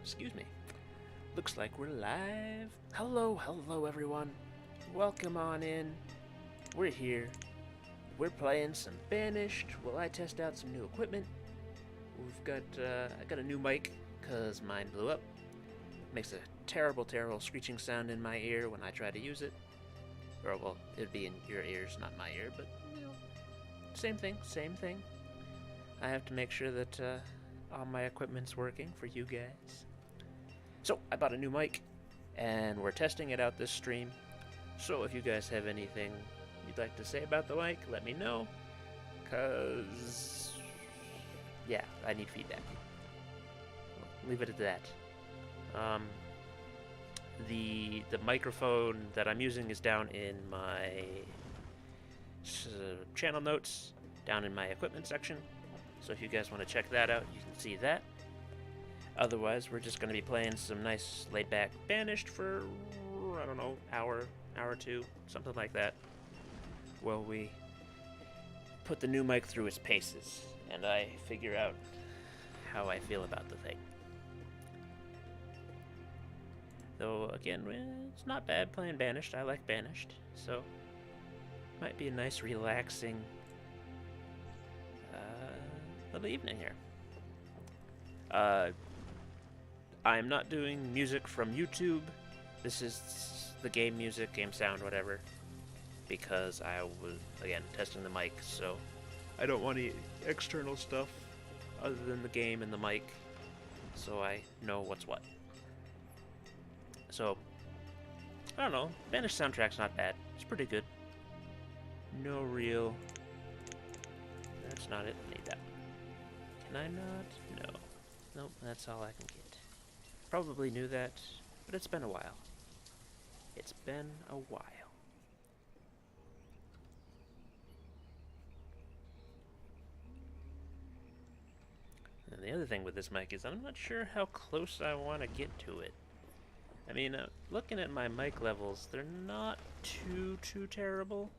Excuse me. Looks like we're live. Hello everyone. Welcome on in. We're here. We're playing some Banished while I test out some new equipment. I got a new mic because mine blew up. Makes a terrible screeching sound in my ear when I try to use it. Or, well, it'd be in your ears, not my ear, but, same thing. I have to make sure that all my equipment's working for you guys. So, I bought a new mic, and we're testing it out this stream. So, if you guys have anything you'd like to say about the mic, let me know. Because, yeah, I need feedback. Leave it at that. The microphone that I'm using is down in my channel notes, down in my equipment section. So if you guys want to check that out, you can see that. Otherwise, we're just going to be playing some nice laid-back Banished for, I don't know, hour or two, something like that. While we put the new mic through its paces, and I figure out how I feel about the thing. Though, again, it's not bad playing Banished. I like Banished, so might be a nice, relaxing little evening here. I'm not doing music from YouTube. This is the game music, game sound, whatever, because I was, again, testing the mic, so I don't want any external stuff other than the game and the mic, so I know what's what. So, I don't know, Banished soundtrack's not bad. It's pretty good. No real... That's not it. I need that one. Can I not? No. Nope, that's all I can get. Probably knew that, but it's been a while. It's been a while. And the other thing with this mic is I'm not sure how close I want to get to it. I mean, looking at my mic levels, they're not too terrible.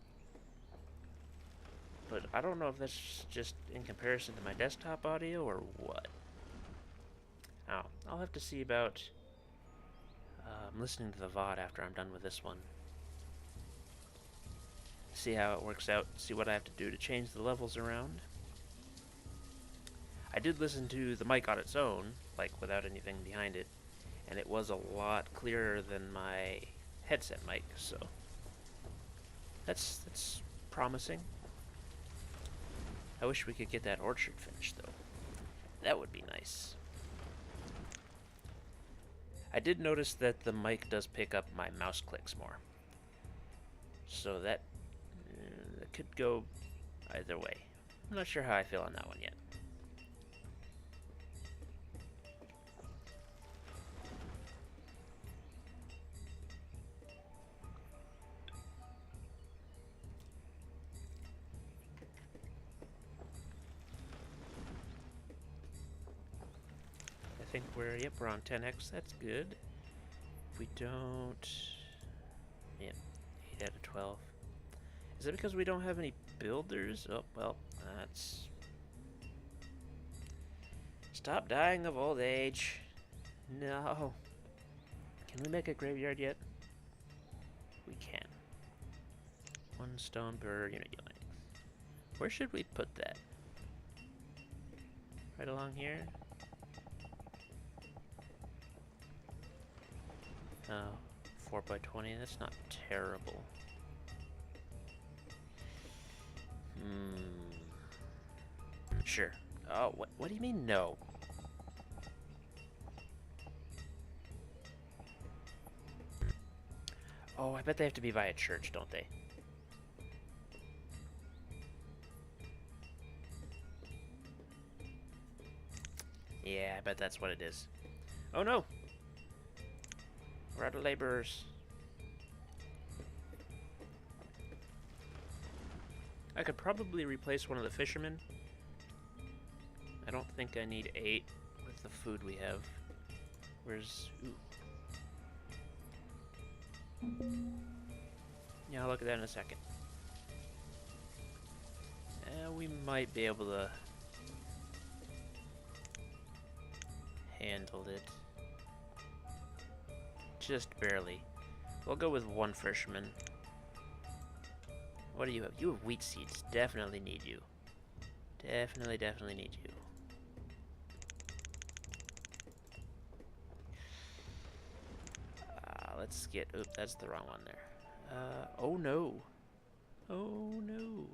But I don't know if that's just in comparison to my desktop audio or what. Oh, I'll have to see about listening to the VOD after I'm done with this one. See how it works out, see what I have to do to change the levels around. I did listen to the mic on its own, like without anything behind it, and it was a lot clearer than my headset mic, so that's promising. I wish we could get that orchard finished, though. That would be nice. I did notice that the mic does pick up my mouse clicks more, so that could go either way. I'm not sure how I feel on that one yet. I think we're on 10x, that's good. If we don't, yep, 8 out of 12. Is that because we don't have any builders? Oh, well, that's... Stop dying of old age. No. Can we make a graveyard yet? We can. 1 stone per unit length. Where should we put that? Right along here? Oh, 4 by 20, that's not terrible. Sure. Oh, what do you mean no? Oh, I bet they have to be by a church, don't they? Yeah, I bet that's what it is. Oh no! We're out of laborers. I could probably replace one of the fishermen. I don't think I need 8 with the food we have. Where's... Ooh. Yeah, I'll look at that in a second. We might be able to handle it. Just barely. We'll go with one fisherman. What do you have? You have wheat seeds. Definitely need you. Definitely need you. Let's get... Oop, that's the wrong one there. Oh no. Oh no.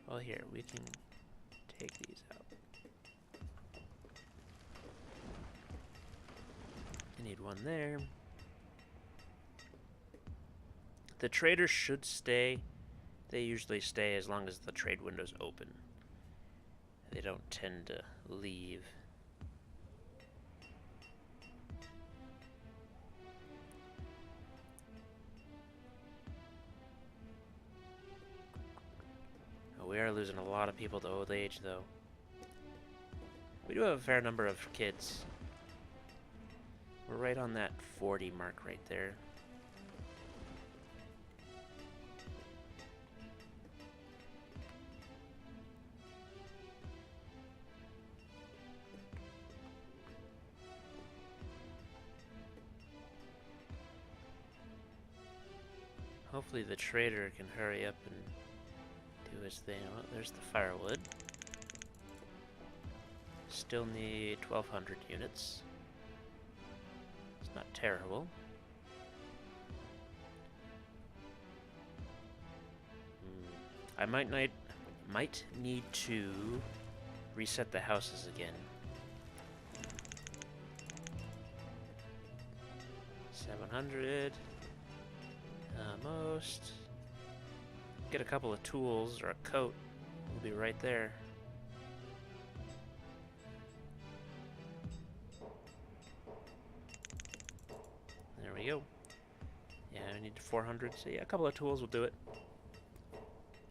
Well, here, we can take these out. I need one there. The traders should stay. They usually stay as long as the trade window's open. They don't tend to leave. We are losing a lot of people to old age, though. We do have a fair number of kids. We're right on that 40 mark right there. Hopefully the trader can hurry up and do his thing. Oh, there's the firewood. Still need 1,200 units. It's not terrible. I might need to reset the houses again. 700. Almost. Get a couple of tools or a coat. We'll be right there. There we go. Yeah, I need 400. So yeah, a couple of tools will do it.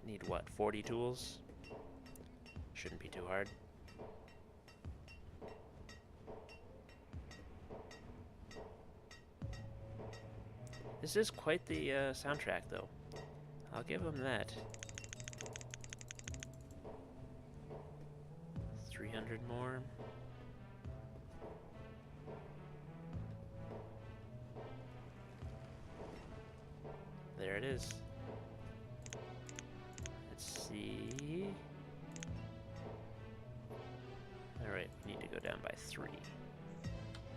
Need what? 40 tools? Shouldn't be too hard. This is quite the soundtrack, though. I'll give them that. 300 more. There it is. Let's see. Alright, we need to go down by 3.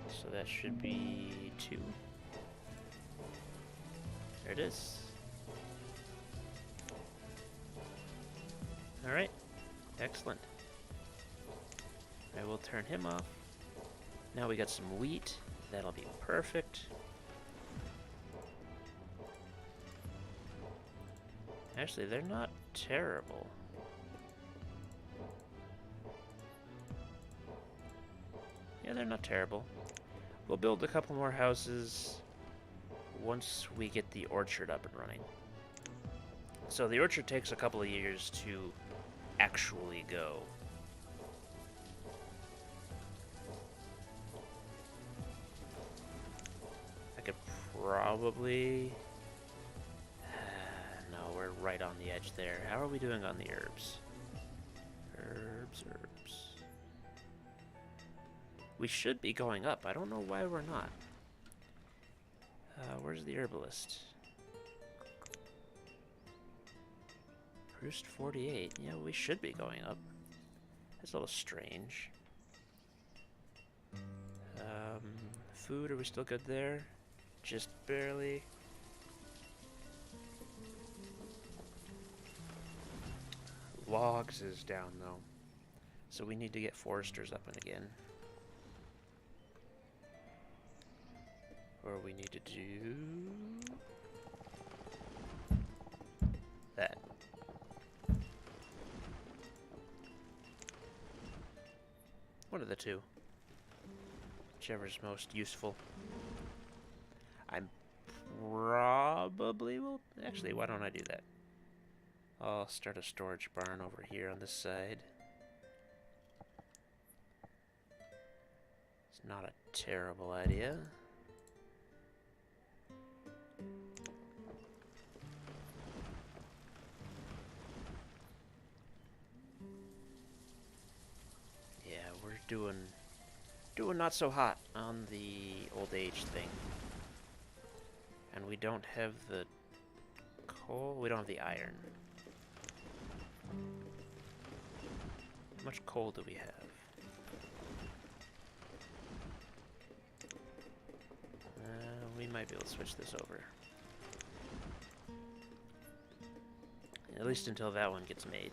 So that should be 2. There it is. Alright. Excellent. I will turn him off. Now we got some wheat. That'll be perfect. Actually, they're not terrible. Yeah, they're not terrible. We'll build a couple more houses once we get the orchard up and running. So the orchard takes a couple of years to actually go. I could probably... no, we're right on the edge there. How are we doing on the herbs? Herbs. We should be going up. I don't know why we're not. Where's the herbalist? Proust 48. Yeah, we should be going up. That's a little strange. Food, are we still good there? Just barely. Logs is down, though. So we need to get foresters up and again. Or we need to do... that. One of the two. Whichever's most useful. I'm probably will... Actually, why don't I do that? I'll start a storage barn over here on this side. It's not a terrible idea. Yeah, we're doing Doing not so hot on the old age thing. And we don't have the coal. We don't have the iron. How much coal do we have? We might be able to switch this over. At least until that one gets made.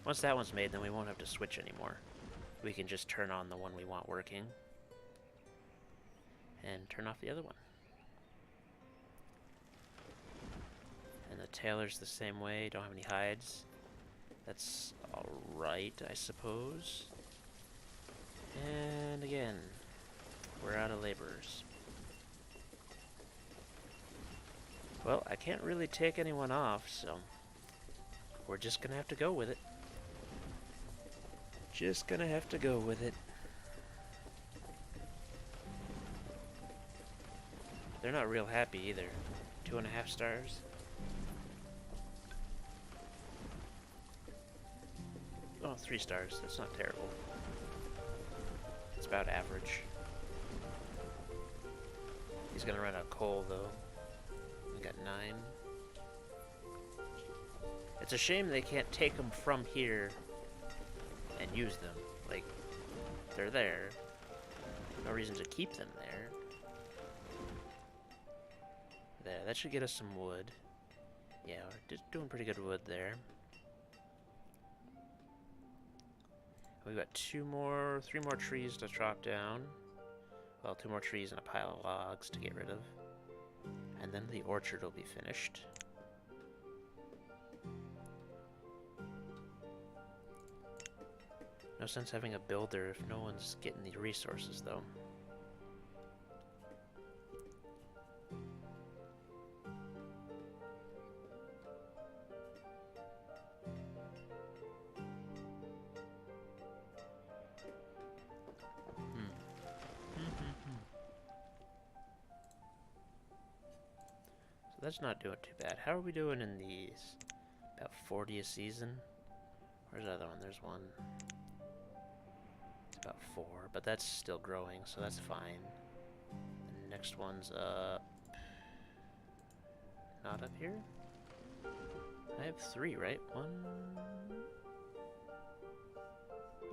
Once that one's made, then we won't have to switch anymore. We can just turn on the one we want working. And turn off the other one. And the tailor's the same way, don't have any hides. That's alright, I suppose. And again, we're out of laborers. Well, I can't really take anyone off, so we're just gonna have to go with it. Just gonna have to go with it. They're not real happy either. 2.5 stars. Oh, 3 stars. That's not terrible. It's about average. He's gonna run out of coal, though. We got 9. It's a shame they can't take them from here and use them. Like, they're there. No reason to keep them there. There, that should get us some wood. Yeah, we're just doing pretty good wood there. We've got 3 more trees to chop down. Well, 2 more trees and a pile of logs to get rid of. And then the orchard will be finished. No sense having a builder if no one's getting the resources, though. That's not doing too bad. How are we doing in these? About 40 a season? Where's the other one? There's one. It's about 4, but that's still growing, so that's fine. And the next one's up. Not up here? I have 3, right? 1.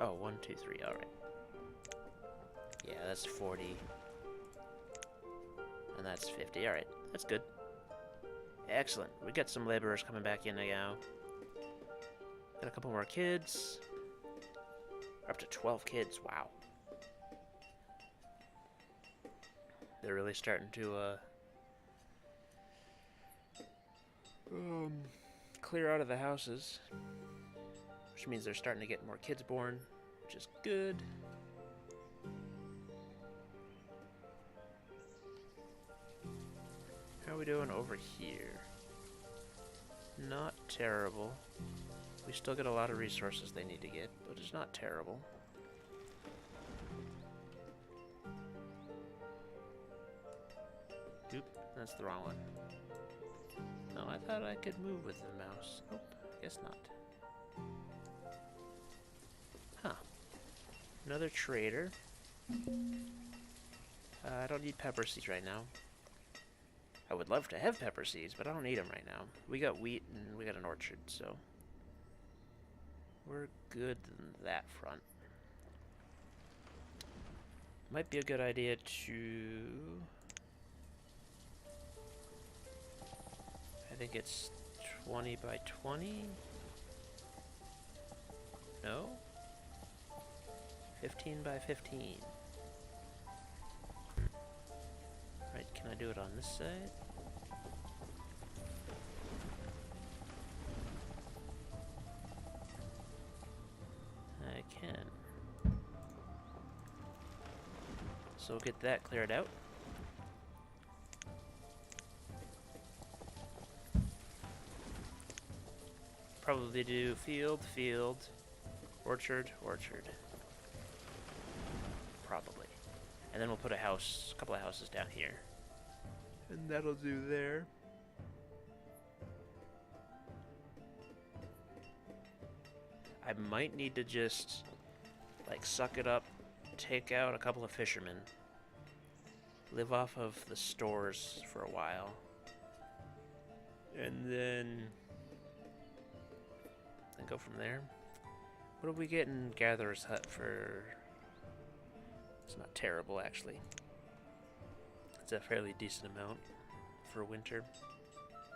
Oh, 1, 2, 3. Alright. Yeah, that's 40. And that's 50. Alright, that's good. Excellent. We got some laborers coming back in now. Got a couple more kids. We're up to 12 kids. Wow. They're really starting to clear out of the houses, which means they're starting to get more kids born, which is good. How are we doing over here? Not terrible. We still get a lot of resources they need to get, but it's not terrible. Oop, that's the wrong one. No, I thought I could move with the mouse. Nope, guess not. Huh. Another trader. I don't need pepper seeds right now. I would love to have pepper seeds, but I don't need them right now. We got wheat and we got an orchard, so we're good in that front. Might be a good idea to... I think it's 20 by 20? No? 15 by 15. Right, can I do it on this side? I can. So we'll get that cleared out. Probably do field, field, orchard, orchard. Probably. And then we'll put a house, a couple of houses down here. And that'll do there. I might need to just, like, suck it up take out a couple of fishermen, live off of the stores for a while, and then go from there. What do we get in Gatherer's Hut for? It's not terrible, actually. It's a fairly decent amount for winter.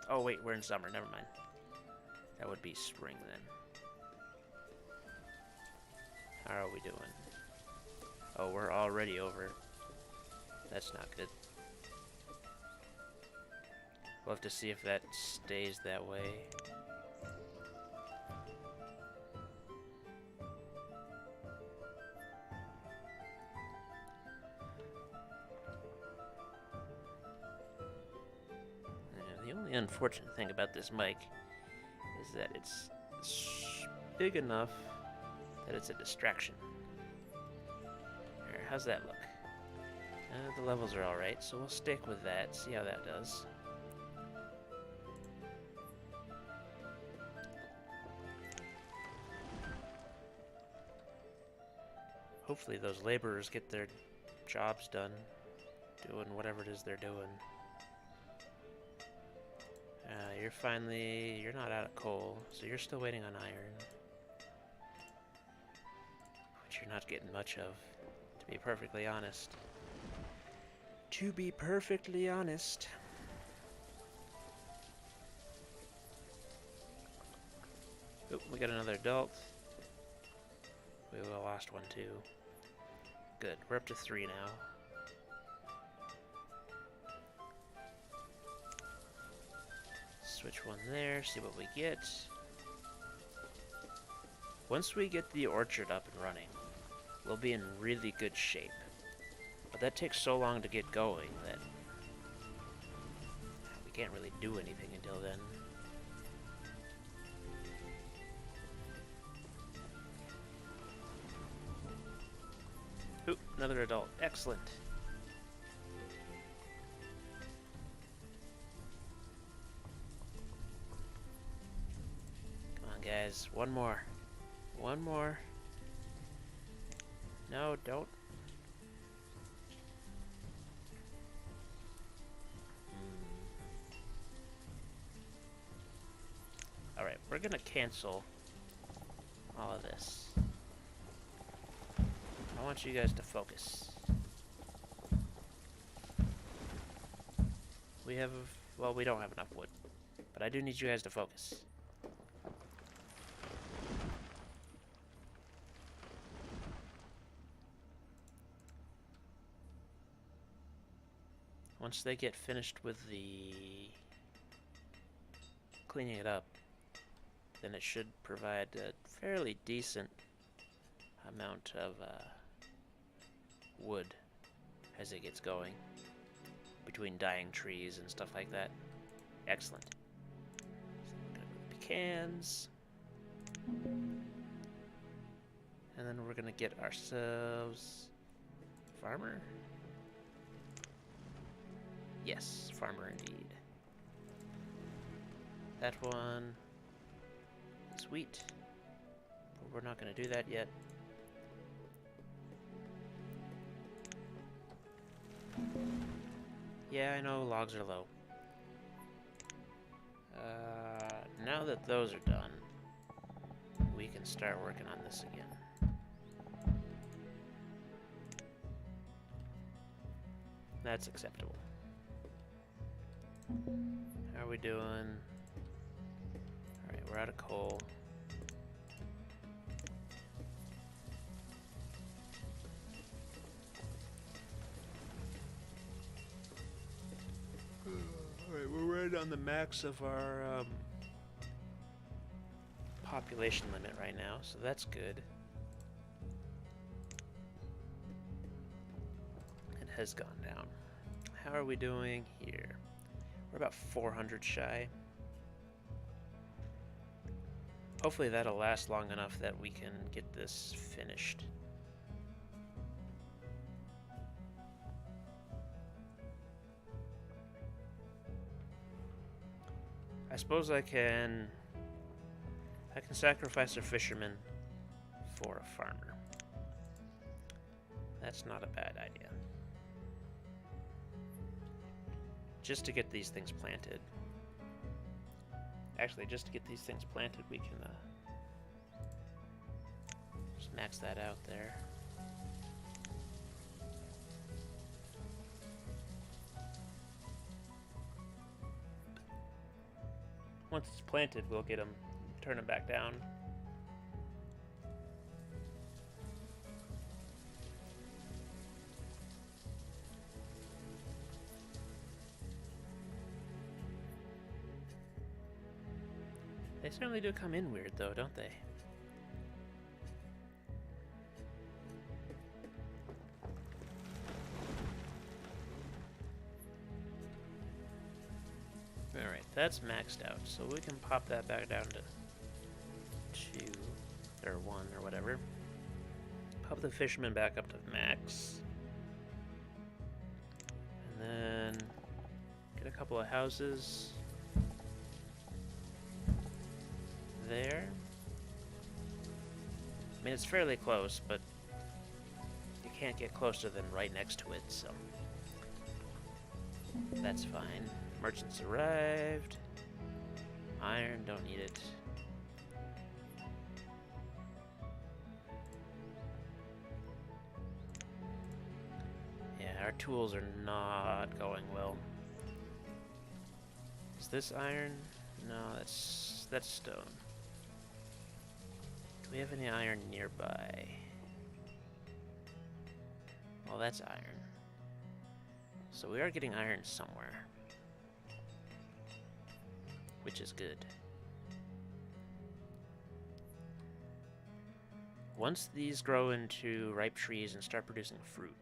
Oh wait, we're in summer, never mind. That would be spring then. How are we doing? Oh, we're already over. That's not good. We'll have to see if that stays that way. And the only unfortunate thing about this mic is that it's big enough that it's a distraction. Here, how's that look? The levels are alright, so we'll stick with that, see how that does. Hopefully those laborers get their jobs done, doing whatever it is they're doing. You're not out of coal, so you're still waiting on iron. Which you're not getting much of, to be perfectly honest. To be perfectly honest. Oh, we got another adult. We lost one too. Good, we're up to 3 now. Switch one there, see what we get. Once we get the orchard up and running, we'll be in really good shape. But that takes so long to get going that we can't really do anything until then. Ooh, another adult. Excellent. Come on, guys. One more. One more. No, don't. Alright, we're gonna cancel all of this. I want you guys to focus. Well, we don't have enough wood, but I do need you guys to focus. Once they get finished with the cleaning it up, then it should provide a fairly decent amount of wood as it gets going, between dying trees and stuff like that. Excellent. So we're gonna put pecans, and then we're gonna get ourselves farmer. Yes, farmer indeed. That one is wheat, but we're not gonna do that yet. Yeah, I know logs are low. Now that those are done, we can start working on this again. That's acceptable. How are we doing? Alright, we're out of coal. Alright, we're right on the max of our population limit right now, so that's good. It has gone down. How are we doing here? We're about 400 shy. Hopefully that'll last long enough that we can get this finished. I suppose I can sacrifice a fisherman for a farmer. That's not a bad idea. Just to get these things planted. Actually, just to get these things planted, we can just max that out there. Once it's planted, we'll get them, turn them back down. They certainly do come in weird, though, don't they? Alright, that's maxed out, so we can pop that back down to 2, or 1, or whatever. Pop the fisherman back up to max. And then get a couple of houses there. I mean, it's fairly close, but you can't get closer than right next to it, so that's fine. Merchants arrived. Iron, don't need it. Yeah, our tools are not going well. Is this iron? No, that's stone. Do we have any iron nearby? Well, that's iron. So we are getting iron somewhere, which is good. Once these grow into ripe trees and start producing fruit,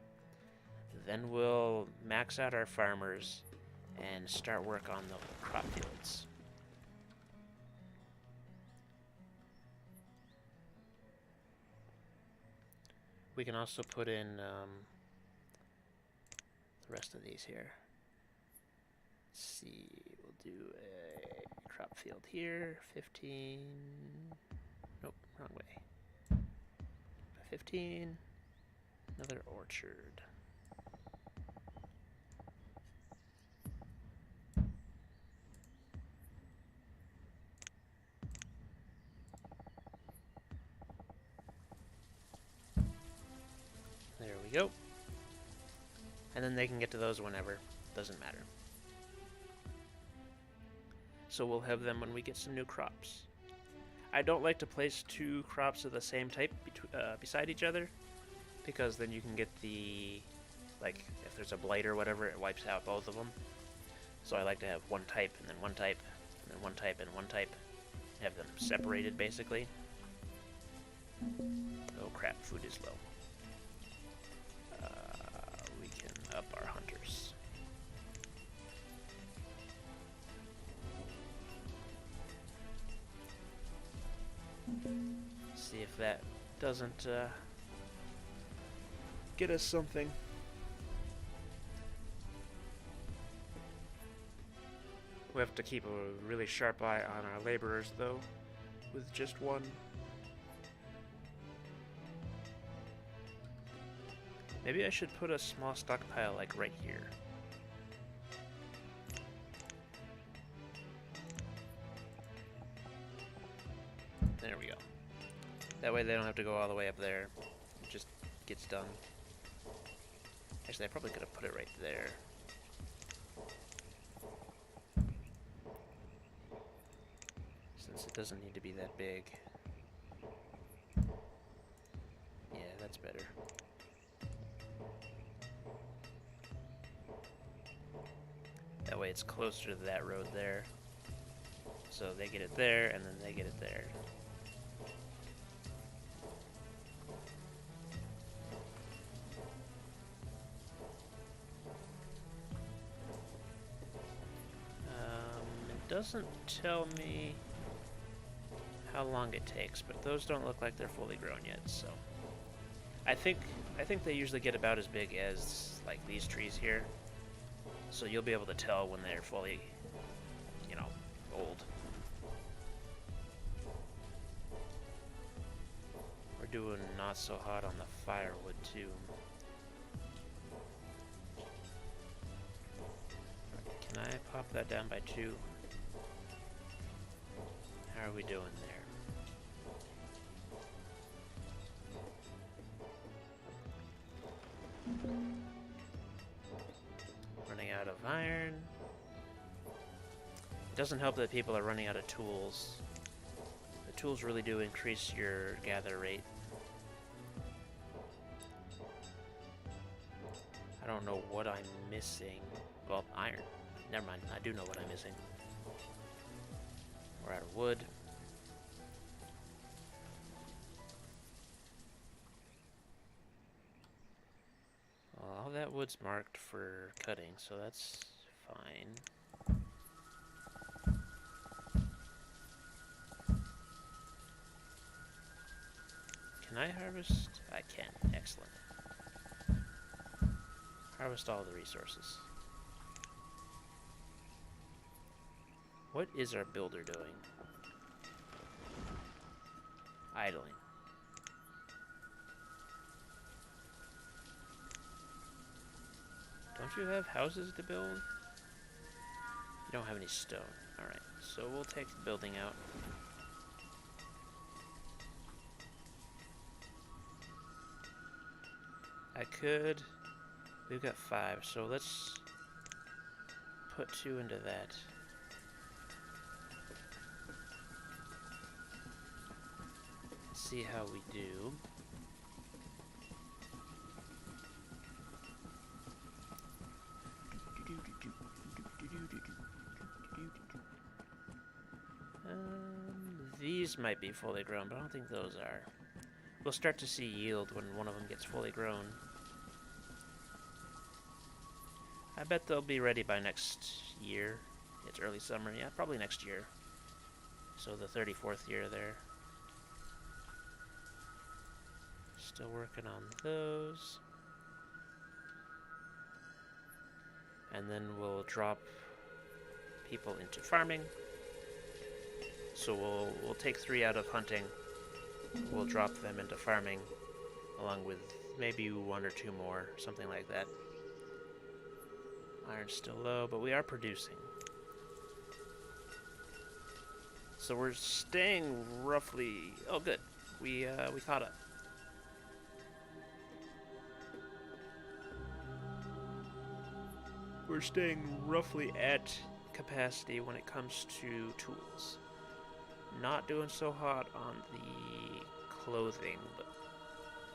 then we'll max out our farmers and start work on the crop fields. We can also put in the rest of these here. Let's see, we'll do a crop field here, 15, nope, wrong way. 15, another orchard. There we go. And then they can get to those whenever. Doesn't matter. So we'll have them when we get some new crops. I don't like to place 2 crops of the same type beside each other, because then you can get the, like, if there's a blight or whatever, it wipes out both of them. So I like to have one type, and then one type, and then one type, and one type. Have them separated, basically. Oh crap, food is low. We can up our hunters. See if that doesn't get us something. We have to keep a really sharp eye on our laborers, though, with just one. Maybe I should put a small stockpile, like, right here. There we go. That way they don't have to go all the way up there. It just gets done. Actually, I probably could have put it right there. Since it doesn't need to be that big. Yeah, that's better. That way it's closer to that road there. So they get it there, and then they get it there. It doesn't tell me how long it takes, but those don't look like they're fully grown yet, so I think they usually get about as big as, like, these trees here. So you'll be able to tell when they're fully, you know, old. We're doing not so hot on the firewood, too. Can I pop that down by 2? How are we doing there? Running out of iron. It doesn't help that people are running out of tools. The tools really do increase your gather rate. I don't know what I'm missing. Well, iron. Never mind, I do know what I'm missing. We're out of wood. Well, all that wood's marked for cutting, so that's fine. Can I harvest? I can. Excellent. Harvest all the resources. What is our builder doing? Idling. Don't you have houses to build? You don't have any stone. Alright, so we'll take the building out. I could... We've got 5, so let's put 2 into that. See how we do. These might be fully grown, but I don't think those are. We'll start to see yield when one of them gets fully grown. I bet they'll be ready by next year. It's early summer, yeah, probably next year. So the 34th year there. Still working on those. And then we'll drop people into farming. So we'll take 3 out of hunting. We'll drop them into farming, along with maybe 1 or 2 more, something like that. Iron's still low, but we are producing. So we're staying roughly... Oh, good. We caught up. We're staying roughly at capacity when it comes to tools. Not doing so hot on the clothing, but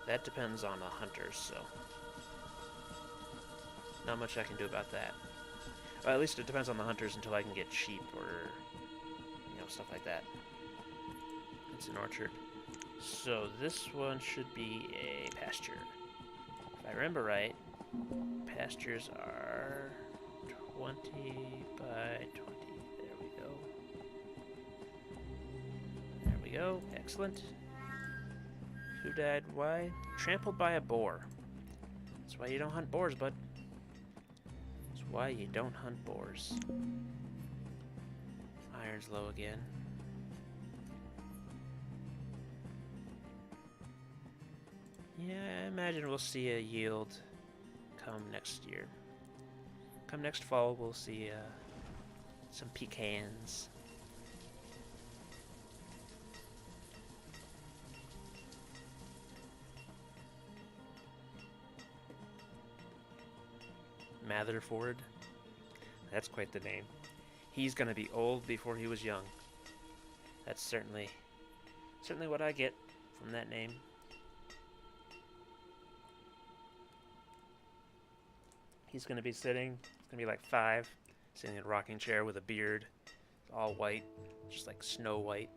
that depends on the hunters, so not much I can do about that. Well, at least it depends on the hunters until I can get sheep or, you know, stuff like that. It's an orchard. So this one should be a pasture. If I remember right, pastures are 20 by 20. There we go. There we go. Excellent. Who died? Why? Trampled by a boar. That's why you don't hunt boars, bud. That's why you don't hunt boars. Iron's low again. Yeah, I imagine we'll see a yield come next year. Come next fall, we'll see some pecans. Matherford. That's quite the name. He's gonna be old before he was young. That's certainly what I get from that name. He's gonna be sitting, it's gonna be like 5, sitting in a rocking chair with a beard, all white, just like Snow White.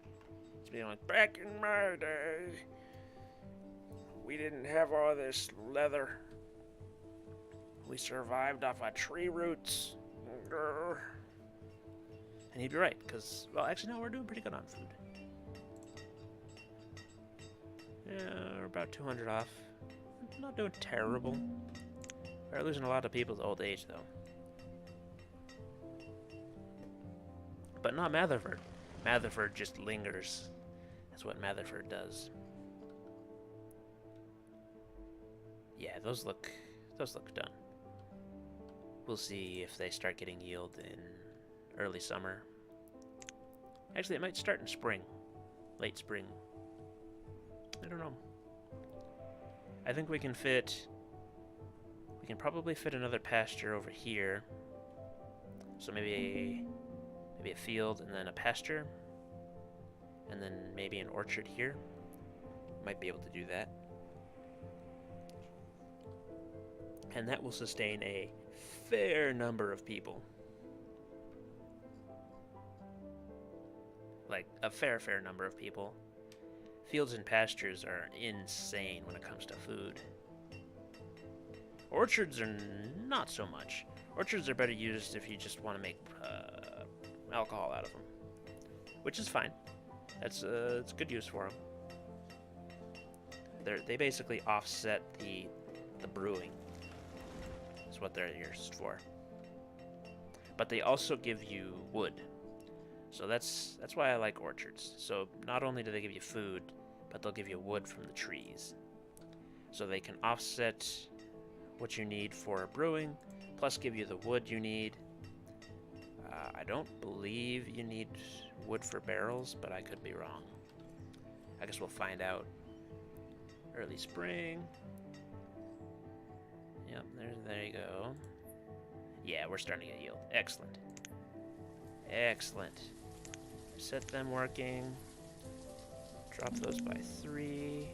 He's being like, back in my day, we didn't have all this leather. We survived off of tree roots. And he'd be right, because, well, actually, no, we're doing pretty good on food. Yeah, we're about 200 off. Not doing terrible. We're losing a lot of people to old age, though. But not Matherford. Matherford just lingers. That's what Matherford does. Yeah, those look done. We'll see if they start getting yield in early summer. Actually, it might start in spring. Late spring. I don't know. I think we can probably fit another pasture over here. So maybe a field and then a pasture. And then maybe an orchard here. Might be able to do that. And that will sustain a fair number of people. Like, a fair number of people. Fields and pastures are insane when it comes to food. Orchards are not so much. Orchards are better used if you just want to make alcohol out of them. Which is fine. It's good use for them. They basically offset the brewing. Is what they're used for. But they also give you wood. So that's why I like orchards. So not only do they give you food, but they'll give you wood from the trees. So they can offset what you need for brewing, plus give you the wood you need. I don't believe you need wood for barrels, but I could be wrong. I guess we'll find out. Early spring. Yep, there you go. Yeah, we're starting to get yield. Excellent. Excellent. Set them working. Drop those by 3.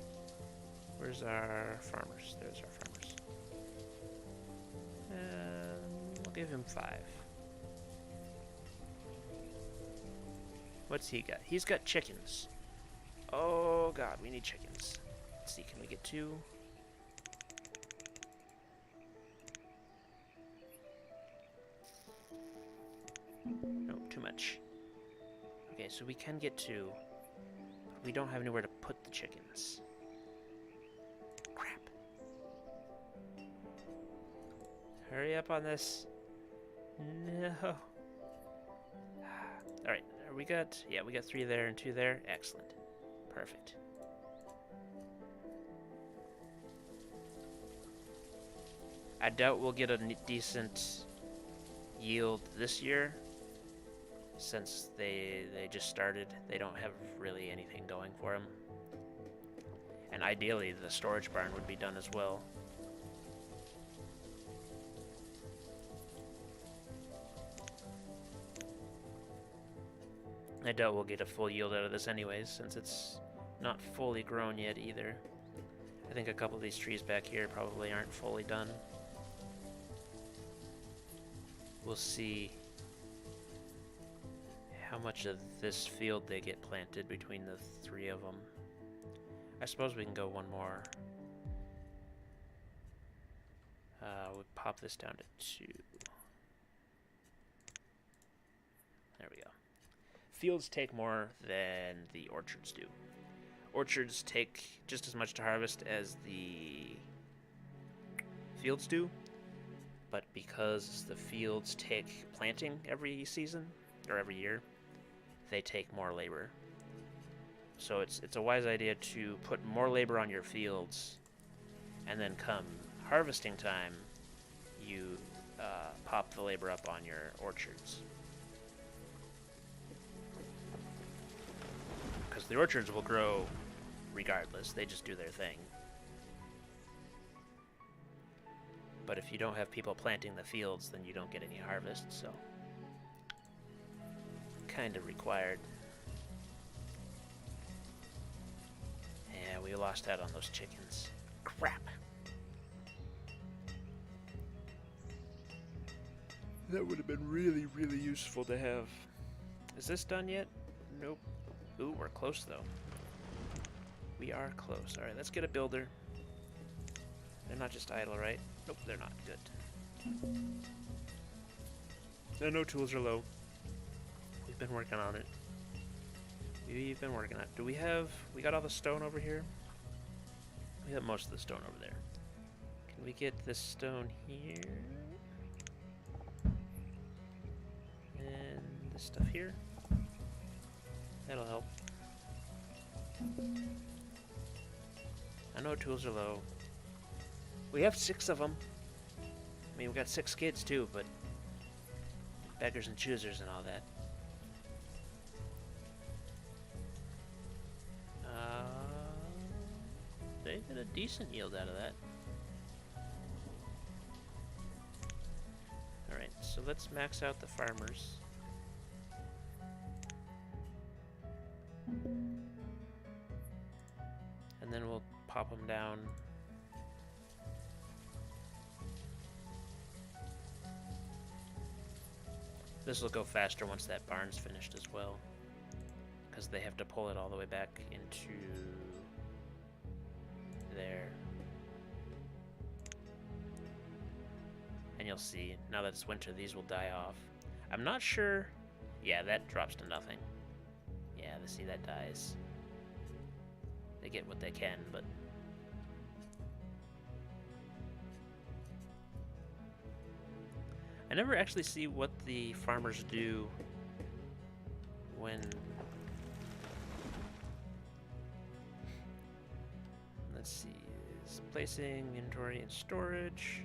Where's our farmers? There's our farmers. We'll give him 5. What's he got? He's got chickens. Oh god, we need chickens. Let's see, can we get 2? No, too much. Okay, so we can get 2. But we don't have anywhere to put the chickens. Crap. Hurry up on this. No. Alright, we got 3 there and 2 there. Excellent. Perfect. I doubt we'll get a decent yield this year. Since they just started, they don't have really anything going for them. And ideally, the storage barn would be done as well. I doubt we'll get a full yield out of this anyways, since it's not fully grown yet either. I think a couple of these trees back here probably aren't fully done. We'll see how much of this field they get planted between the 3 of them. I suppose we can go one more. We'll pop this down to 2. There we go. Fields take more than the orchards do. Orchards take just as much to harvest as the fields do, but because the fields take planting every season, or every year, they take more labor. So it's a wise idea to put more labor on your fields, and then come harvesting time, you pop the labor up on your orchards. Because the orchards will grow regardless, they just do their thing. But if you don't have people planting the fields, then you don't get any harvest, so kind of required. Yeah, we lost out on those chickens. Crap. That would have been really, really useful to have. Is this done yet? Nope. Ooh, we're close though. We are close. Alright, let's get a builder. They're not just idle, right? Nope, they're not. Good. No tools are low. We've been working on it. We've been working on it. Do we got all the stone over here? We have most of the stone over there. Can we get this stone here? And this stuff here? That'll help. I know tools are low. We have 6 of them. I mean, we got 6 kids too, but beggars and choosers and all that. They get a decent yield out of that. Alright, so let's max out the farmers. And then we'll pop them down. This will go faster once that barn's finished as well, because they have to pull it all the way back into there. And you'll see, now that it's winter, these will die off. I'm not sure. Yeah, that drops to nothing. Yeah, see, that dies. They get what they can, but I never actually see what the farmers do when... Let's see, is placing inventory and storage.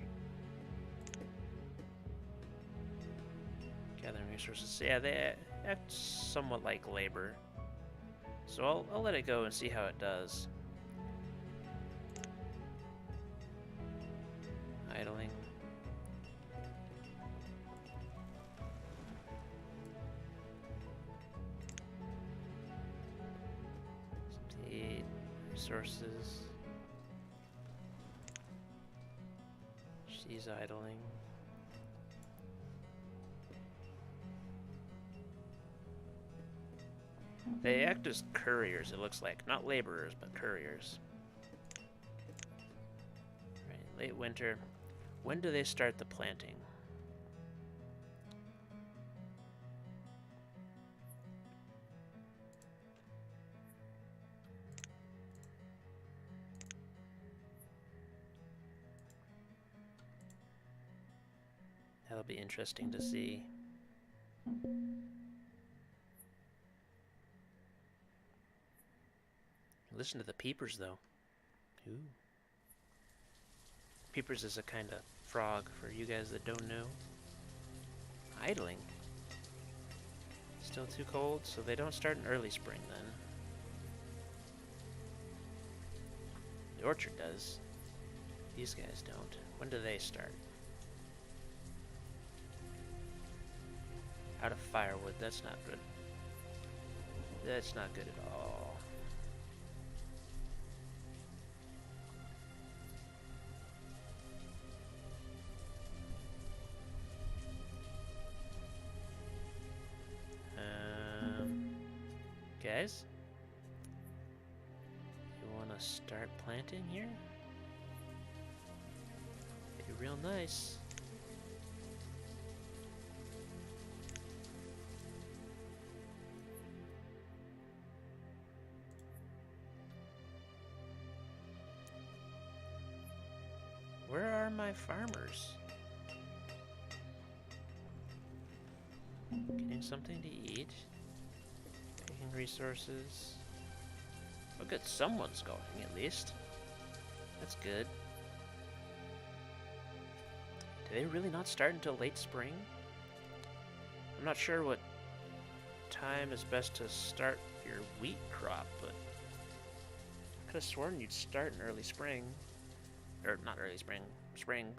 Gathering resources. Yeah, they act somewhat like labor. So I'll let it go and see how it does. Idling. Empty resources. She's idling. They act as couriers, it looks like. Not laborers, but couriers. Right, late winter. When do they start the planting? That'll be interesting to see. Listen to the peepers, though. Ooh. Peepers is a kind of frog, for you guys that don't know. Idling. Still too cold, so they don't start in early spring, then. The orchard does. These guys don't. When do they start? Out of firewood, that's not good. That's not good at all. Guys, you want to start planting here? Be real nice. Where are my farmers? Getting something to eat. Resources. Look at someone's going, at least. That's good. Do they really not start until late spring? I'm not sure what time is best to start your wheat crop, but I could have sworn you'd start in early spring. Or not early spring. Spring.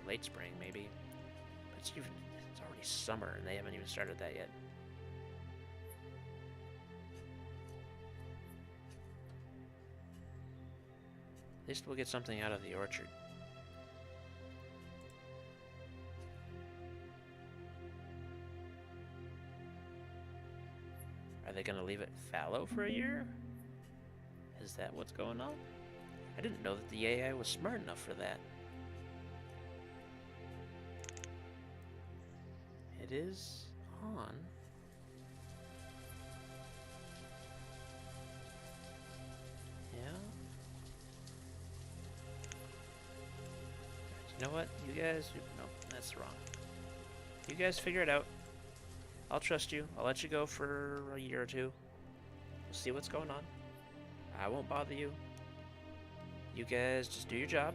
Late spring, maybe. But it's already summer and they haven't even started that yet. At least we'll get something out of the orchard. Are they going to leave it fallow for a year? Is that what's going on? I didn't know that the AI was smart enough for that. It is on. You know what? You guys... Nope, that's wrong. You guys figure it out. I'll trust you. I'll let you go for a year or two. We'll see what's going on. I won't bother you. You guys just do your job.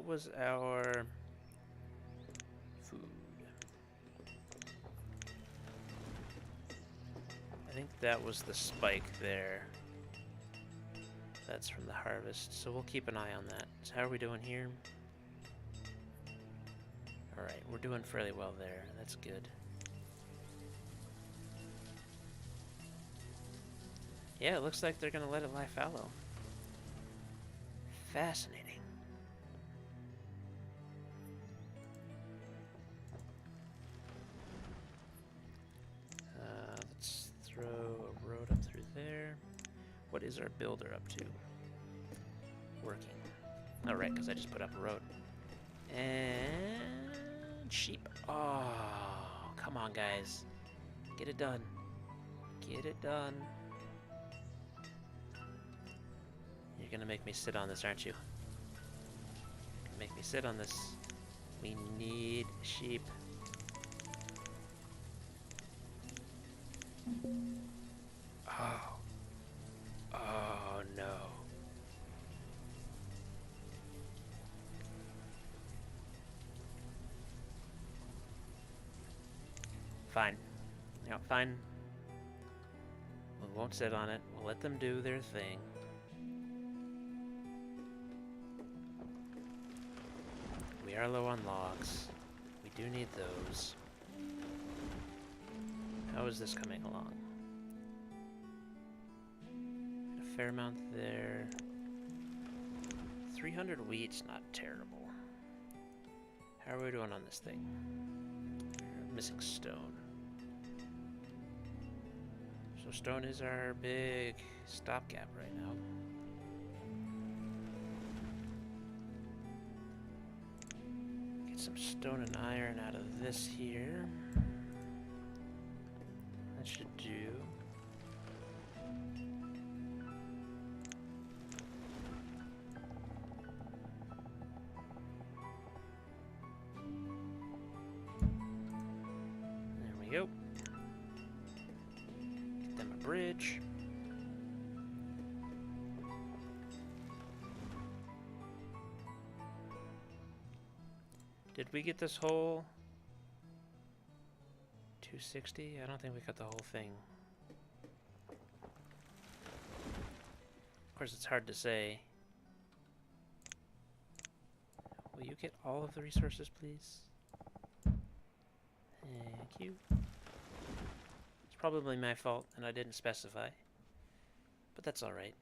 was our food? I think that was the spike there. That's from the harvest, so we'll keep an eye on that. So how are we doing here? Alright, we're doing fairly well there. That's good. Yeah, it looks like they're gonna let it lie fallow. Fascinating. Let's throw a road up through there. What is our builder up to? Working. Alright, because I just put up a road. And sheep. Oh, come on, guys. Get it done. Get it done. You're gonna make me sit on this, aren't you? Make me sit on this. We need sheep. Oh. Oh, no. Fine. Yeah, fine. We won't sit on it. We'll let them do their thing. We are low on logs. We do need those. How is this coming along? A fair amount there. 300 wheat's not terrible. How are we doing on this thing? We're missing stone. So stone is our big stopgap right now. Get some stone and iron out of this here. That should do. There we go. Get them a bridge. Did we get this whole 260? I don't think we got the whole thing. Of course, it's hard to say. Will you get all of the resources, please? Thank you. It's probably my fault, and I didn't specify. But that's alright.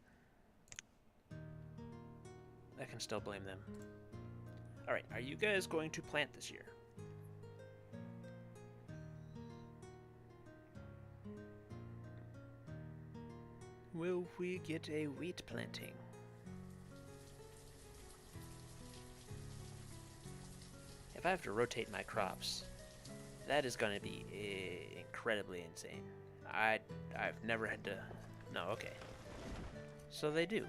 I can still blame them. Alright, are you guys going to plant this year? Will we get a wheat planting? If I have to rotate my crops, that is going to be incredibly insane. I've never had to... No, okay. So they do.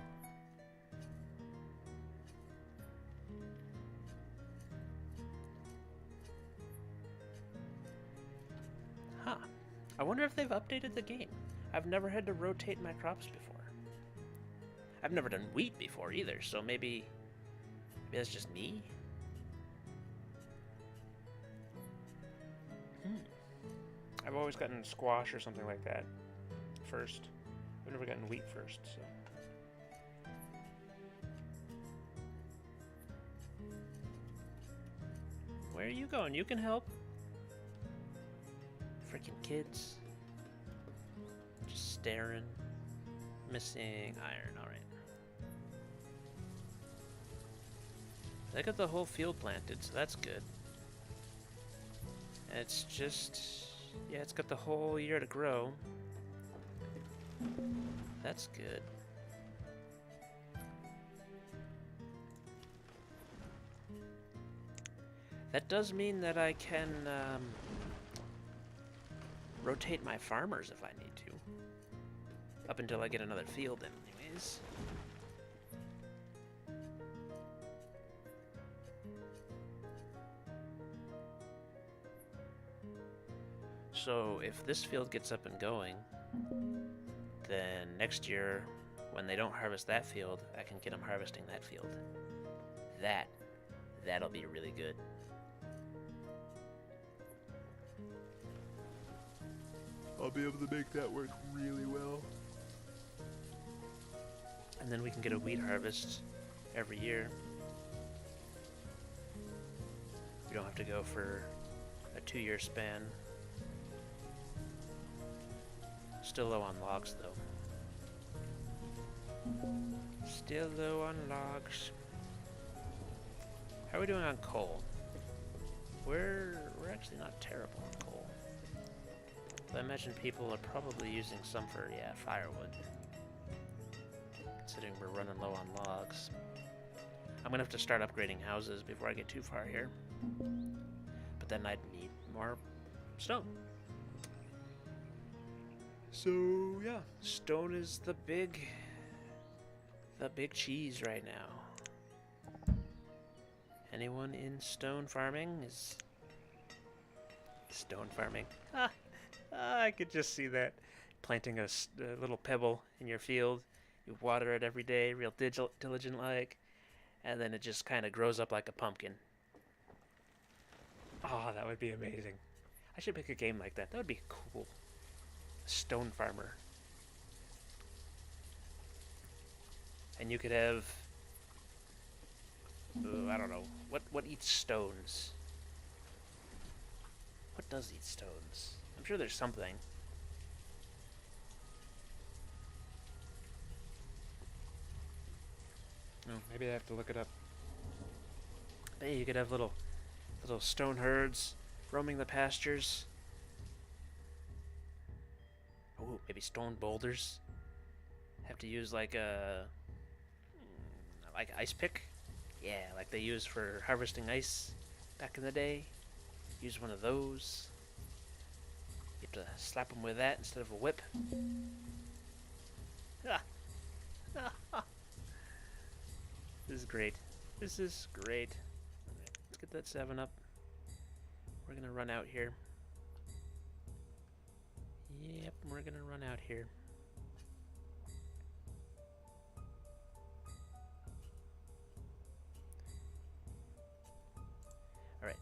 Huh. I wonder if they've updated the game. I've never had to rotate my crops before. I've never done wheat before either, so maybe that's just me? I've always gotten squash or something like that first. I've never gotten wheat first, so. Where are you going? You can help. Freaking kids. Just staring. Missing iron, alright. I got the whole field planted, so that's good. It's just... yeah, it's got the whole year to grow. That's good. That does mean that I can rotate my farmers if I need to. Up until I get another field anyways. So if this field gets up and going, then next year, when they don't harvest that field, I can get them harvesting that field. That That'll be really good. I'll be able to make that work really well. And then we can get a wheat harvest every year. We don't have to go for a 2-year span. Still low on logs, though. Still low on logs. How are we doing on coal? We're actually not terrible on coal. I imagine people are probably using some for, yeah, firewood. Considering we're running low on logs. I'm gonna have to start upgrading houses before I get too far here. But then I'd need more stone. So, yeah, stone is the big cheese right now. Anyone in stone farming is stone farming. I could just see that. Planting a little pebble in your field. You water it every day, real diligent like, and then it just kind of grows up like a pumpkin. Oh, that would be amazing. I should make a game like that. That would be cool. Stone farmer. And you could have, I don't know, what eats stones? What does eat stones? I'm sure there's something. Oh, maybe I have to look it up. Hey, you could have little stone herds roaming the pastures. Oh, maybe stone boulders. Have to use like ice pick. Yeah, like they used for harvesting ice back in the day. Use one of those. You have to slap them with that instead of a whip. This is great. This is great. Let's get that 7 up. We're gonna run out here. Yep, we're gonna run out here. Alright,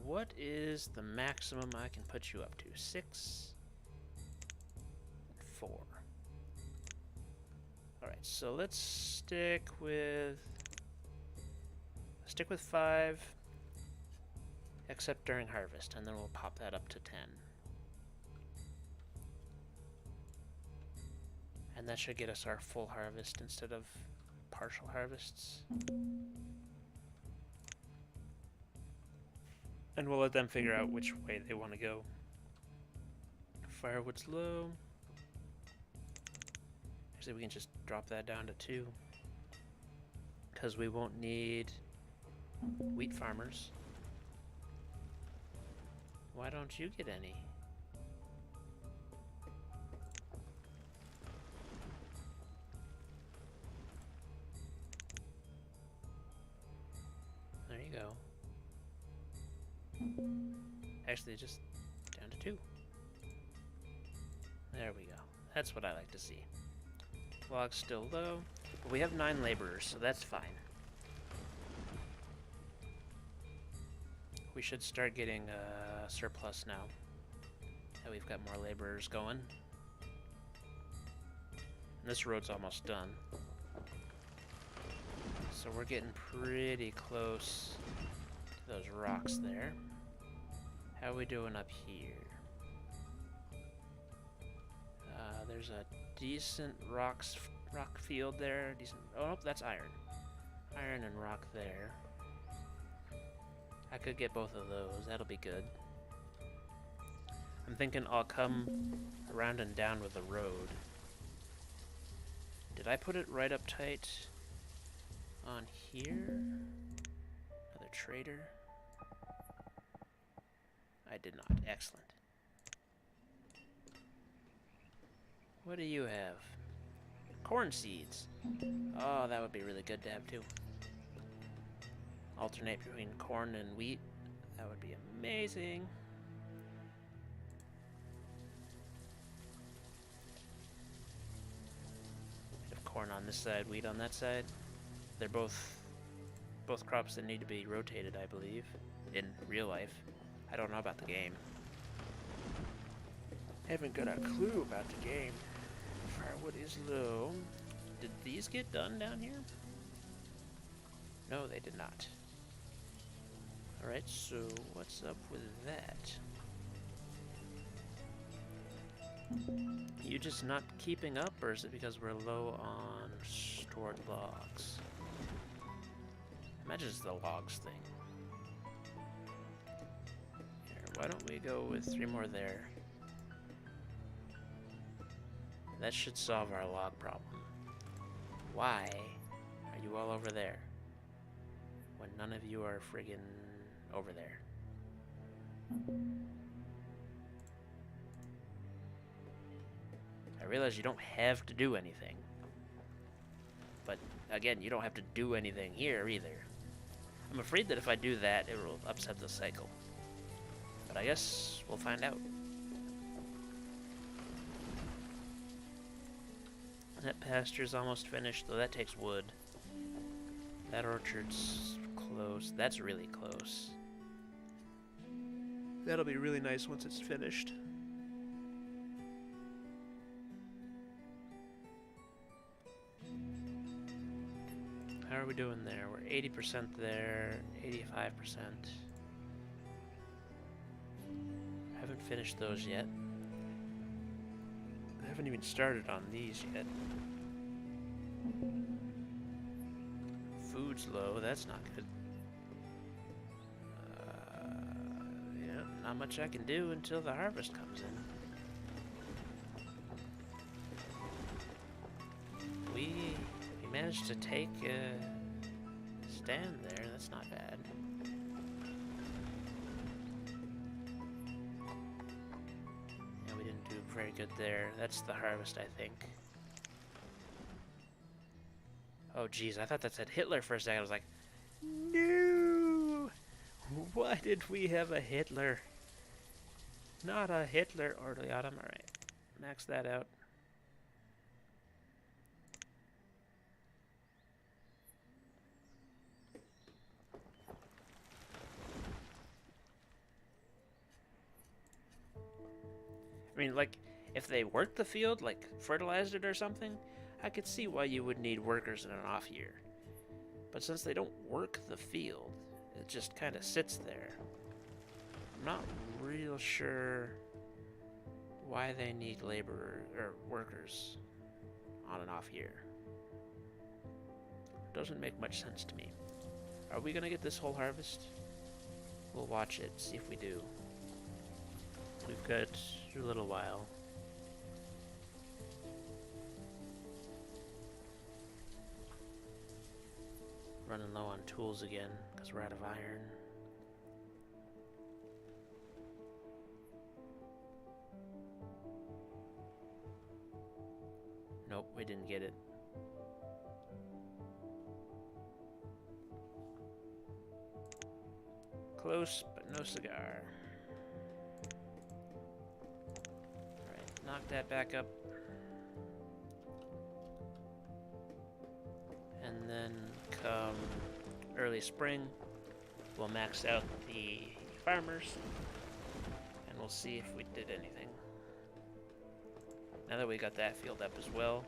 what is the maximum I can put you up to? 6, 4. Alright, so let's stick with 5, except during harvest, and then we'll pop that up to 10. And that should get us our full harvest instead of partial harvests. And we'll let them figure out which way they want to go. Firewood's low. Actually, we can just drop that down to 2. Because we won't need wheat farmers. Why don't you get any? There you go. Actually, just down to 2. There we go. That's what I like to see. Logs still low, but we have 9 laborers, so that's fine. We should start getting a surplus now that we've got more laborers going. And this road's almost done. So we're getting pretty close to those rocks there. How are we doing up here? There's a decent rock field there. Decent. Oh, nope, that's iron. Iron and rock there. I could get both of those. That'll be good. I'm thinking I'll come around and down with the road. Did I put it right up tight on here? Another trader? I did not. Excellent. What do you have? Corn seeds. Oh, that would be really good to have too. Alternate between corn and wheat. That would be amazing. Bit of corn on this side, wheat on that side. They're both both crops that need to be rotated, I believe, in real life. I don't know about the game. Haven't got a clue about the game. Firewood is low. Did these get done down here? No, they did not. Alright, so what's up with that? You just not keeping up, or is it because we're low on stored logs? Imagine it's the logs thing. Here, why don't we go with 3 more there? That should solve our log problem. Why are you all over there when none of you are friggin' over there? I realize you don't have to do anything. But, again, you don't have to do anything here either. I'm afraid that if I do that, it will upset the cycle. But I guess we'll find out. That pasture's almost finished, though that takes wood. That orchard's close. That's really close. That'll be really nice once it's finished. How are we doing there? We're 80% there, 85%. Haven't finished those yet. I haven't even started on these yet. Food's low, that's not good. Yeah, not much I can do until the harvest comes in. We managed to take a stand there, that's not bad. Yeah, we didn't do very good there. That's the harvest, I think. Oh geez, I thought that said Hitler for a second. I was like, no! Why did we have a Hitler? Not a Hitler, orderly autumn. Alright, max that out. I mean, like, if they worked the field, like fertilized it or something, I could see why you would need workers in an off year. But since they don't work the field, it just kind of sits there. I'm not real sure why they need labor or workers on an off year. Doesn't make much sense to me. Are we gonna get this whole harvest? We'll watch it, see if we do. We've got a little while. Running low on tools again, because we're out of iron. Nope, we didn't get it. Close, but no cigar. Alright, knock that back up. And then come early spring, we'll max out the farmers, and we'll see if we did anything. Now that we got that field up as well,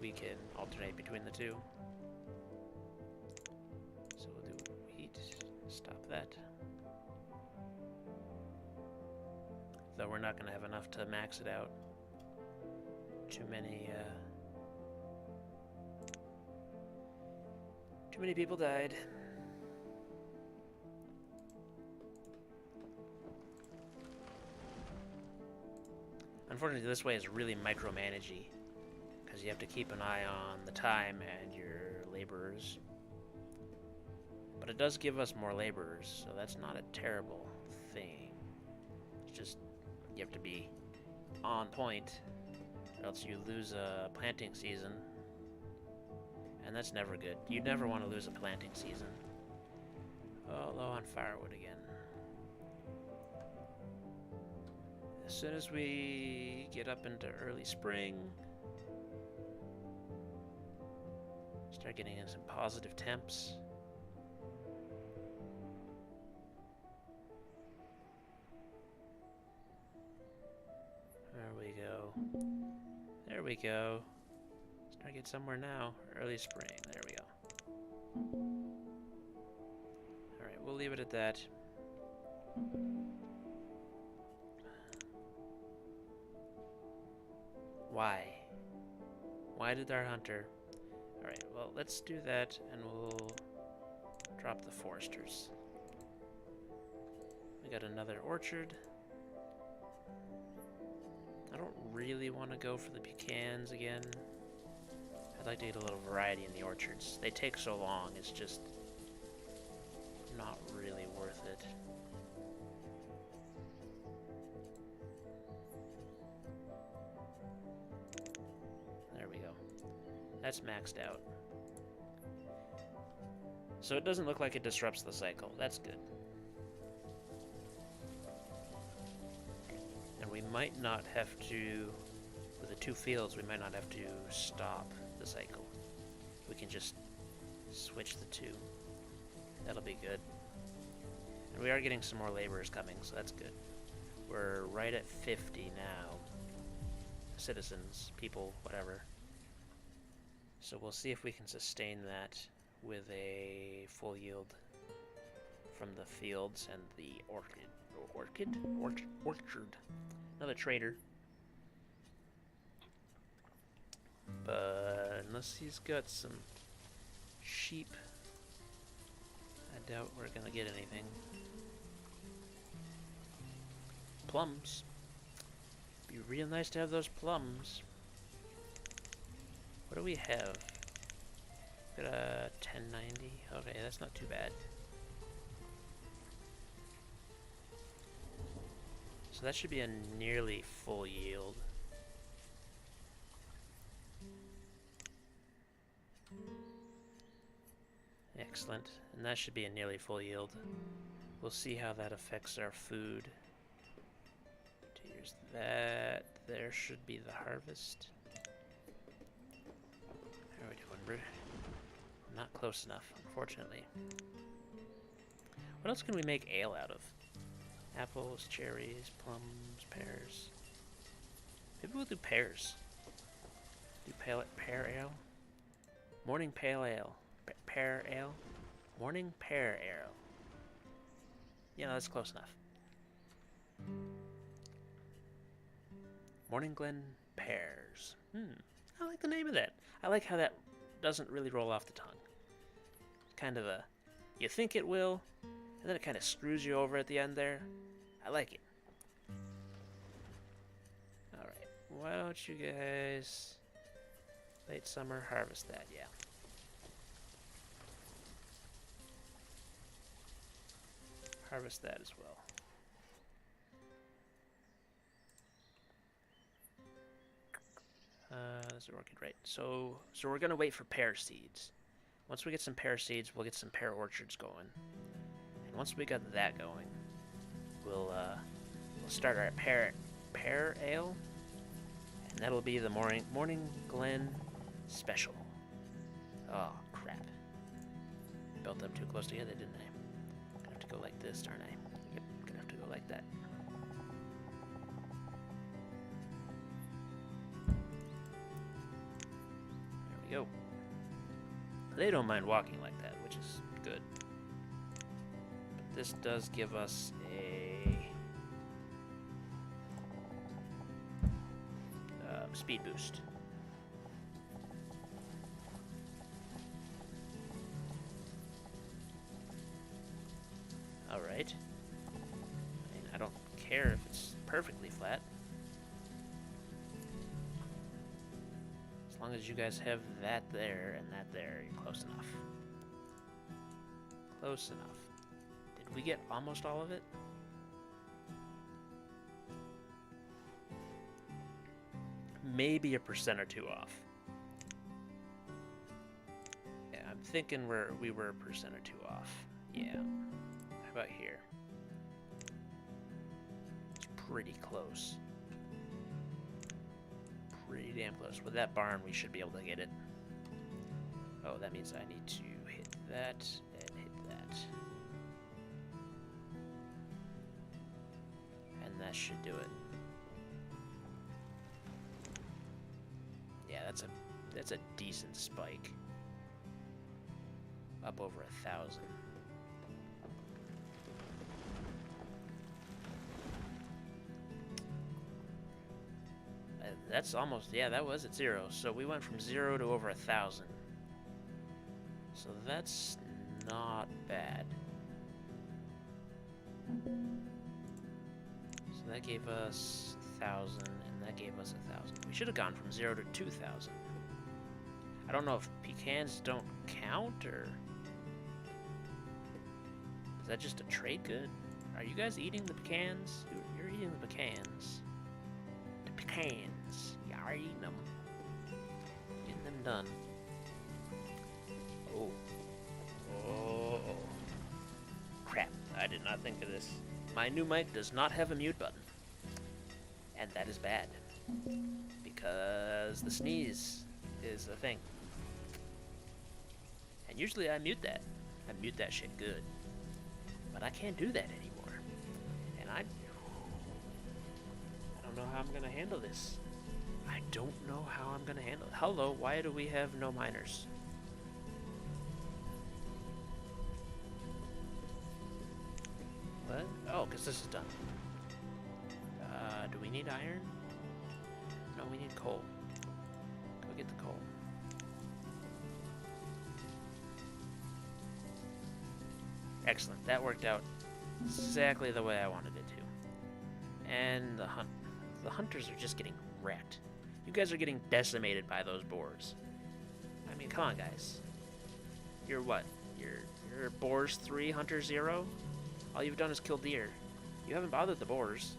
we can alternate between the two. So we'll do wheat, stop that. Though we're not going to have enough to max it out. Too many people died. Unfortunately, this way is really micromanagey, because you have to keep an eye on the time and your laborers. But it does give us more laborers, so that's not a terrible thing. It's just you have to be on point, or else you lose a planting season, and that's never good. You never want to lose a planting season. Oh, low on firewood again. As soon as we get up into early spring, Start getting in some positive temps. There we go. There we go. Start to get somewhere now. Early spring. There we go. Alright, we'll leave it at that. Why? Why did our hunter... Alright, well, let's do that, and we'll drop the foresters. We got another orchard. I don't really want to go for the pecans again. I'd like to get a little variety in the orchards. They take so long, it's just not really worth it. There we go. That's maxed out. So it doesn't look like it disrupts the cycle. That's good. And we might not have to, with the 2 fields, we might not have to stop the cycle. We can just switch the 2. That'll be good. And we are getting some more laborers coming, so that's good. We're right at 50 now. Citizens, people, whatever. So we'll see if we can sustain that with a full yield from the fields and the orchard. Another trader. But unless he's got some sheep, I doubt we're gonna get anything. Plums. Be real nice to have those plums. What do we have? Got a 1090. Okay, that's not too bad. So that should be a nearly full yield. Excellent. And that should be a nearly full yield. We'll see how that affects our food. Here's that. There should be the harvest. How are we doing, Brit? Not close enough, unfortunately. What else can we make ale out of? Apples, cherries, plums, pears. Maybe we'll do pears. Do pear ale? Morning pale ale. Pear ale? Morning pear ale. Yeah, that's close enough. Morning Glen pears. I like the name of that. I like how that doesn't really roll off the tongue. Kind of a, you think it will, and then it kind of screws you over at the end there. I like it. Alright, why don't you guys late summer harvest that, yeah. Harvest that as well. This is orchid, right? So we're gonna wait for pear seeds. Once we get some pear seeds, we'll get some pear orchards going. And once we got that going, we'll start our pear ale, and that'll be the Morning Glen special. Oh crap! Built them too close together, didn't I? Gonna have to go like this, aren't I? Yep, gonna have to go like that. There we go. They don't mind walking like that, which is good. But this does give us a speed boost. Alright. I mean, I don't care if it's perfectly flat. As long as you guys have that there and that there, you're close enough. Close enough. Did we get almost all of it? Maybe 1% or 2 off. Yeah, I'm thinking we were 1% or 2 off. Yeah. How about here? It's pretty close. Pretty damn close. With that barn, we should be able to get it. Oh, that means I need to hit that and hit that. And that should do it. Yeah, that's a decent spike. Up over 1,000. That's almost, yeah, that was at 0. So we went from 0 to over 1,000. So that's not bad. So that gave us 1,000, and that gave us 1,000. We should have gone from 0 to 2,000. I don't know if pecans don't count, or is that just a trade good? Are you guys eating the pecans? You're eating the pecans. The pecans. You are eating them. Getting them done. Oh. Oh. Crap. I did not think of this. My new mic does not have a mute button. And that is bad. Because the sneeze is a thing. And usually I mute that. I mute that shit good. But I can't do that anymore. And I don't know how I'm gonna handle this. I don't know how I'm gonna handle it. Hello, why do we have no miners? What? Oh, because this is done. Do we need iron? No, we need coal. Go get the coal. Excellent. That worked out exactly the way I wanted it to. And the hunters are just getting wrecked. You guys are getting decimated by those boars. I mean, come on, guys. You're what? You're boars 3, hunter 0? All you've done is kill deer. You haven't bothered the boars.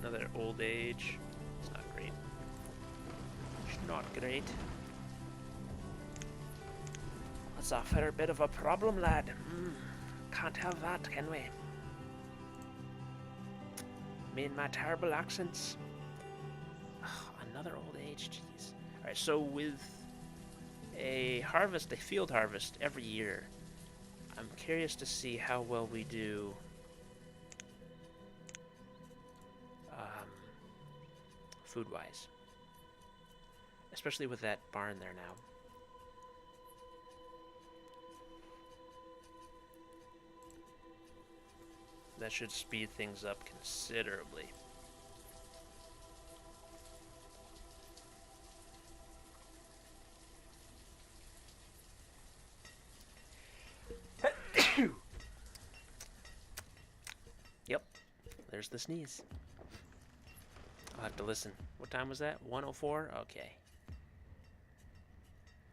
Another old age. It's not great. It's not great. That's a fair bit of a problem, lad. Can't have that, can we? Me and my terrible accents. Ugh, another old age, jeez. Alright, so with a field harvest every year, I'm curious to see how well we do food-wise. Especially with that barn there now. That should speed things up considerably. Yep, there's the sneeze. I'll have to listen. What time was that? 1:04? Okay.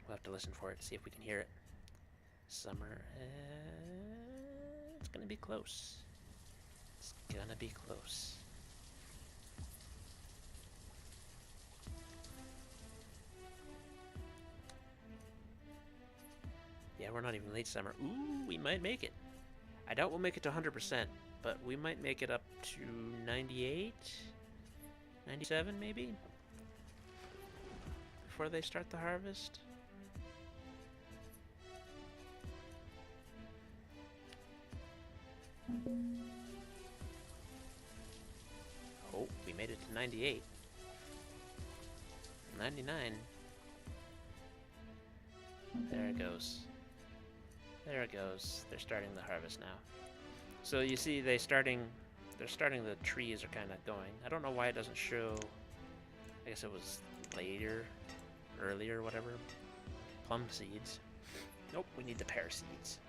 We'll have to listen for it, see if we can hear it. Summer, it's gonna be close. It's gonna be close. Yeah, we're not even late summer. Ooh, we might make it. I doubt we'll make it to 100%, but we might make it up to 98, 97 maybe? Before they start the harvest? Oh, we made it to 98. 99. There it goes. There it goes. They're starting the harvest now. So you see, they're starting, the trees are kind of going. I don't know why it doesn't show, I guess it was later, earlier, whatever. Plum seeds. Nope, we need the pear seeds.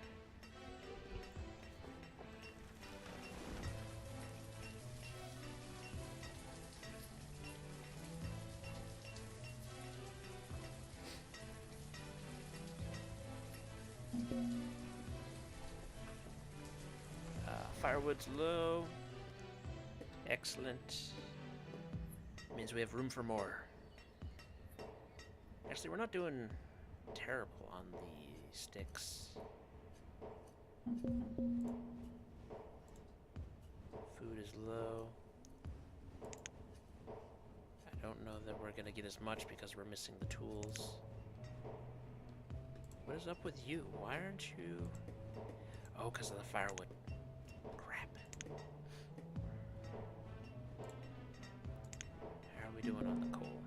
Firewood's low. Excellent. Means we have room for more. Actually, we're not doing terrible on the sticks. Food is low. I don't know that we're gonna get as much because we're missing the tools. What is up with you? Why aren't you... Oh, because of the firewood. Crap. How are we doing on the coal?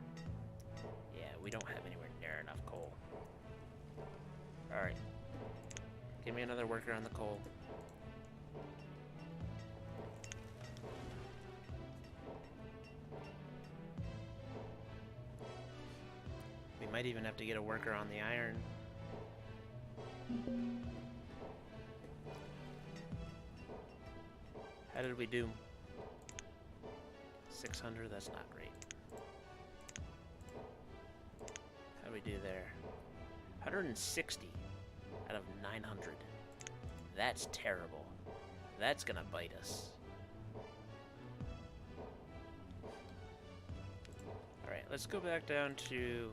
Yeah, we don't have anywhere near enough coal. Alright. Give me another worker on the coal. We might even have to get a worker on the iron. How did we do? 600, that's not great. How do we do there? 160 out of 900. That's terrible. That's gonna bite us. Alright, let's go back down to...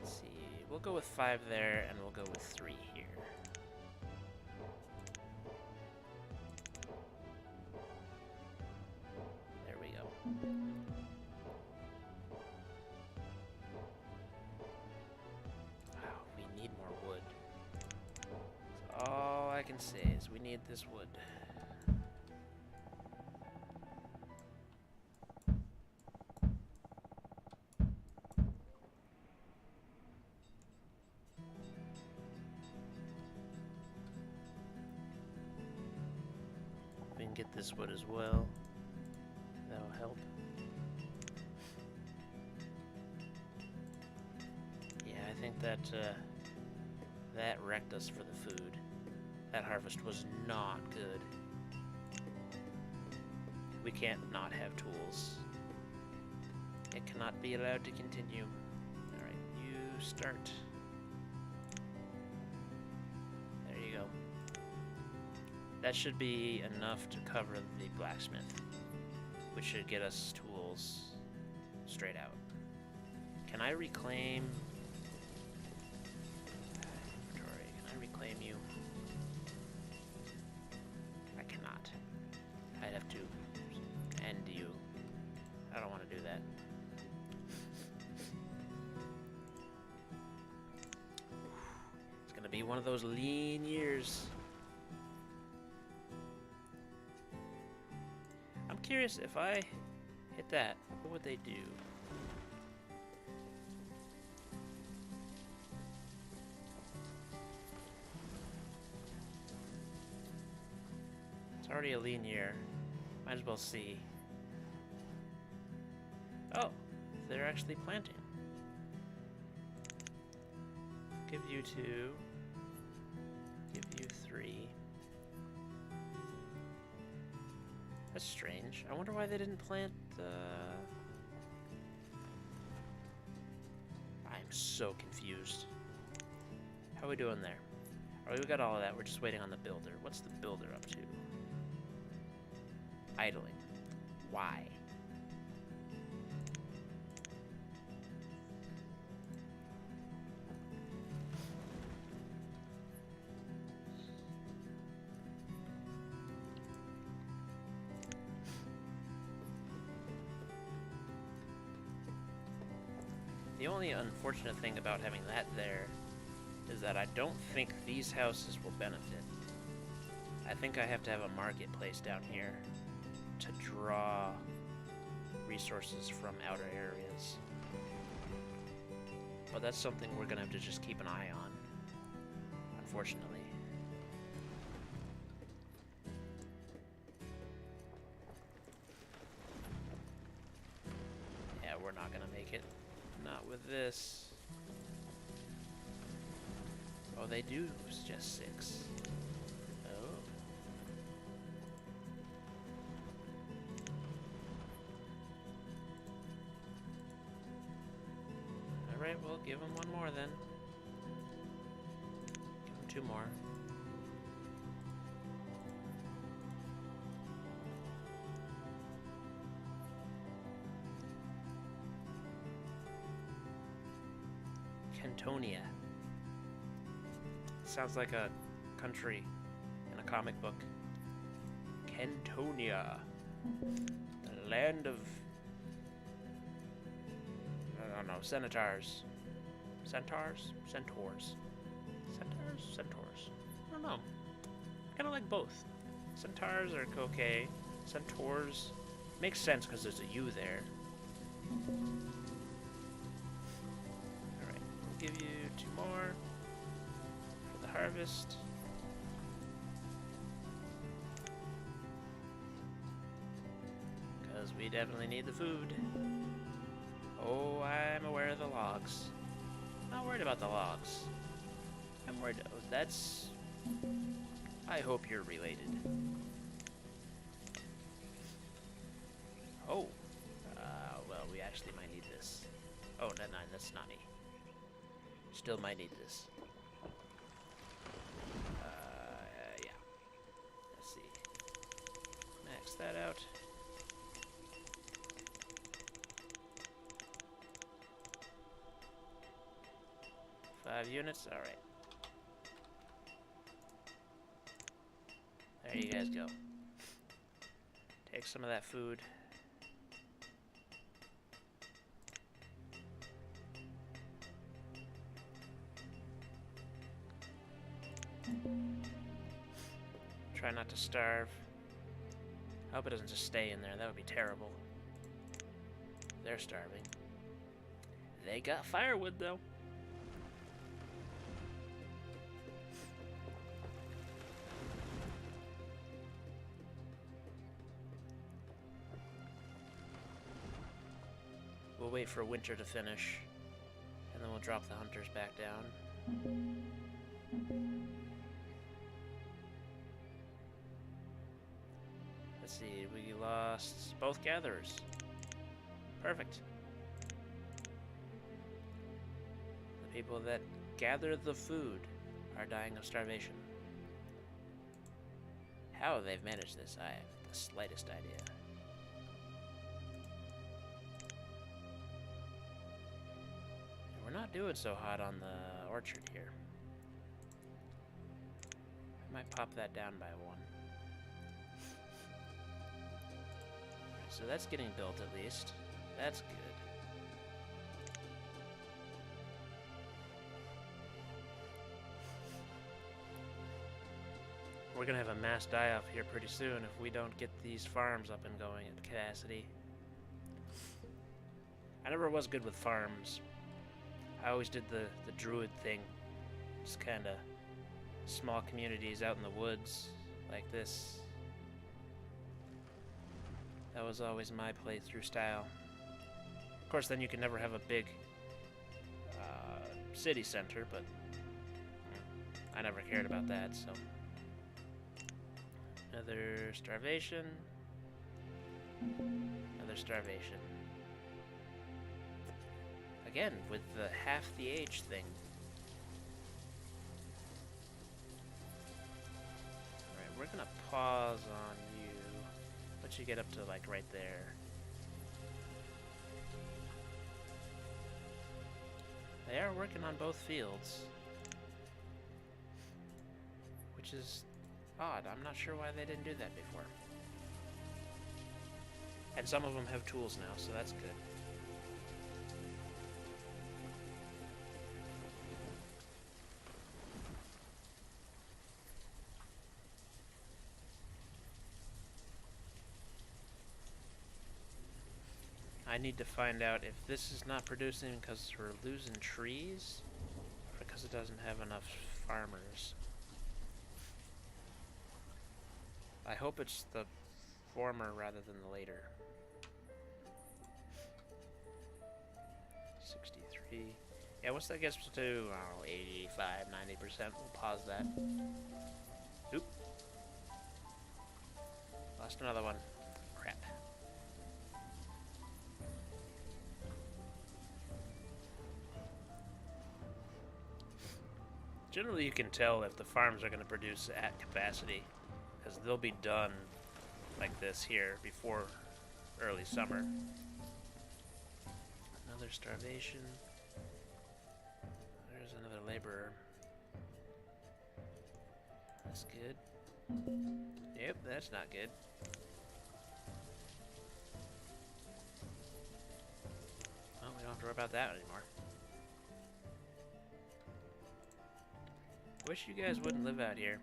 Let's see, we'll go with 5 there, and we'll go with 3 here. There we go. Wow, we need more wood. So all I can say is we need this wood. We can get this wood as well. That'll help. Yeah, I think that that wrecked us for the food. That harvest was not good. We can't not have tools. It cannot be allowed to continue. Alright, you start. There you go. That should be enough to cover the blacksmith, which should get us tools straight out. Can I reclaim... Inventory. Can I reclaim you? I cannot. I'd have to end you. I don't want to do that. It's gonna be one of those lean years. I'm curious, if I hit that, what would they do? It's already a lean year. Might as well see. Oh, they're actually planting. Give you 2. Give you 3. That's strange. I wonder why they didn't plant the... I'm so confused. How are we doing there? Alright, we got all of that. We're just waiting on the builder. What's the builder up to? Idling. Why? The only unfortunate thing about having that there is that I don't think these houses will benefit. I think I have to have a marketplace down here to draw resources from outer areas. But that's something we're gonna have to just keep an eye on, unfortunately. Yeah, we're not gonna make it. Not with this. Oh, they do suggest 6. Oh. Alright, we'll give them 1 more then. Give them 2 more. Kentonia. Sounds like a country in a comic book. Kentonia. The land of... I don't know, centaurs. Centaurs? Centaurs. Centaurs? Centaurs. I don't know. I kind of like both. Centaurs are okay. Centaurs makes sense because there's a U there. Alright, we'll give you 2 more for the harvest. Because we definitely need the food. Oh, I'm aware of the logs. Not worried about the logs. I'm worried. Oh, that's... I hope you're related. Oh. Well, we actually might need this. Oh, no, that's Nani. Still might need this. Yeah. Let's see. Max that out. Five units? Alright. There you guys go. Take some of that food. Try not to starve. I hope it doesn't just stay in there. That would be terrible. They're starving. They got firewood, though. We'll wait for winter to finish, and then we'll drop the hunters back down. Let's see, we lost both gatherers. Perfect. The people that gather the food are dying of starvation. How they've managed this, I have the slightest idea. We're not doing so hot on the orchard here. I might pop that down by 1. So that's getting built at least. That's good. We're gonna have a mass die-off here pretty soon if we don't get these farms up and going at capacity. I never was good with farms. I always did the druid thing. Just kinda small communities out in the woods like this. That was always my playthrough style. Of course, then you can never have a big city center, but I never cared about that, so. Another starvation. Another starvation. Again, with the half the age thing. Alright, we're gonna pause on you. Let you get up to, like, right there. They are working on both fields. Which is odd. I'm not sure why they didn't do that before. And some of them have tools now, so that's good. I need to find out if this is not producing because we're losing trees, or because it doesn't have enough farmers. I hope it's the former rather than the later. 63. Yeah, once that gets to, I don't know, 85, 90%, we'll pause that. Oop. Lost another one. Crap. Generally, you can tell if the farms are going to produce at capacity, because they'll be done like this here before early summer. Another starvation. There's another laborer. That's good. Yep, that's not good. Well, we don't have to worry about that anymore. Wish you guys wouldn't live out here.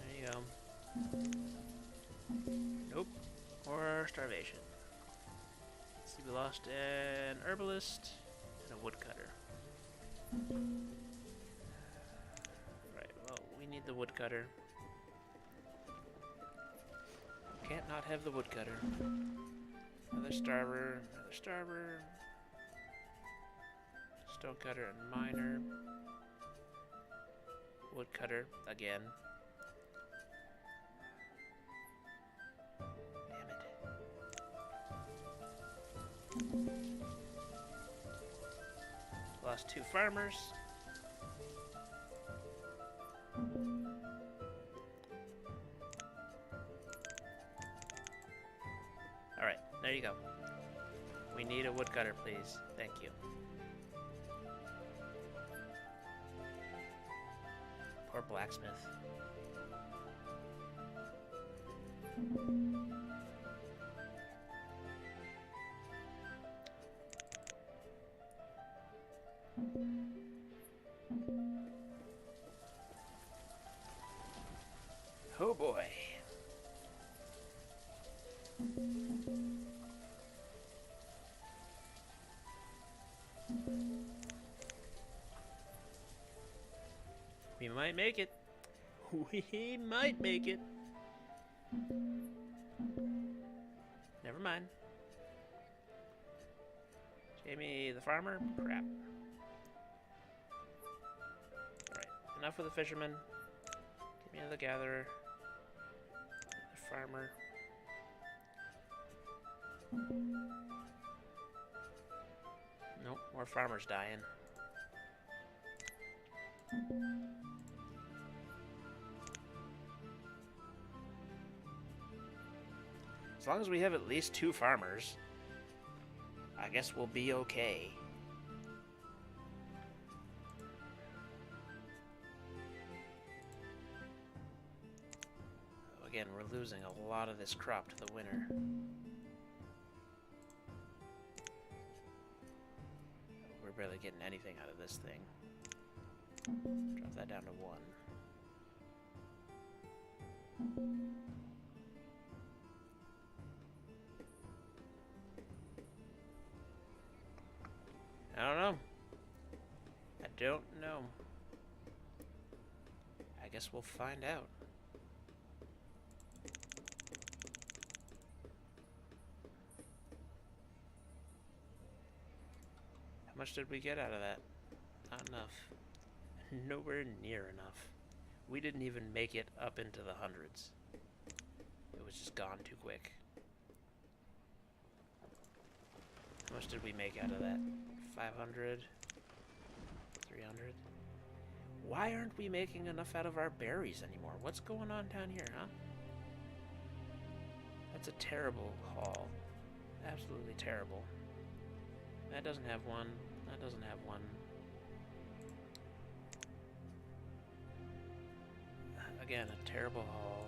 There you go. Nope. Or starvation. Let's see, we lost an herbalist and a woodcutter. Right, well, we need the woodcutter. Can't not have the woodcutter. Another starver, another starver. Stonecutter and miner. Woodcutter again. Damn it. Lost 2 farmers. Alright, there you go. We need a woodcutter, please. Thank you. Poor blacksmith. Oh boy. We might make it. We might make it. Never mind. Jamie the farmer? Crap. Alright, enough with the fisherman. Give me another gatherer. The farmer. Nope, more farmers dying. As long as we have at least 2 farmers, I guess we'll be okay. Again, we're losing a lot of this crop to the winter. We're barely getting anything out of this thing. Drop that down to 1. I don't know. I don't know. I guess we'll find out. How much did we get out of that? Not enough. Nowhere near enough. We didn't even make it up into the hundreds. It was just gone too quick. How much did we make out of that? 500? 300? Why aren't we making enough out of our berries anymore? What's going on down here, huh? That's a terrible haul. Absolutely terrible. That doesn't have one. That doesn't have one. Again, a terrible haul.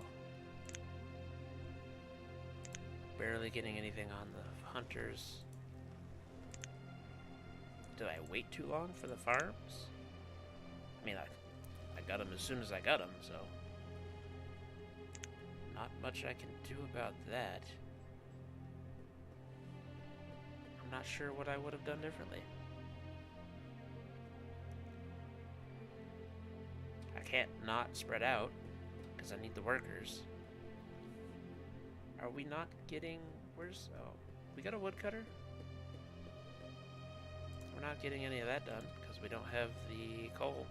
Barely getting anything on the hunters. Did I wait too long for the farms? I mean, I got them as soon as I got them, so... Not much I can do about that. I'm not sure what I would have done differently. I can't not spread out, because I need the workers. Are we not getting... Where's... Oh, we got a woodcutter? We're not getting any of that done, because we don't have the coal.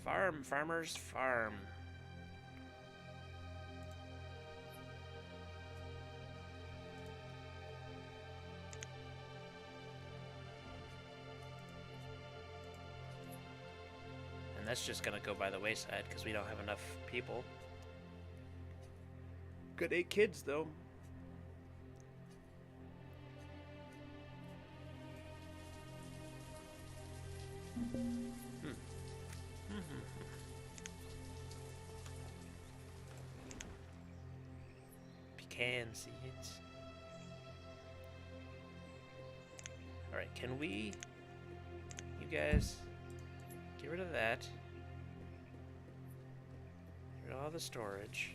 Farm, farmers, farm. And that's just gonna go by the wayside, because we don't have enough people. Got 8 kids, though. Hmm. Mm-hmm. Pecan seeds. Alright, can we... You guys... Get rid of that. Get rid of all the storage.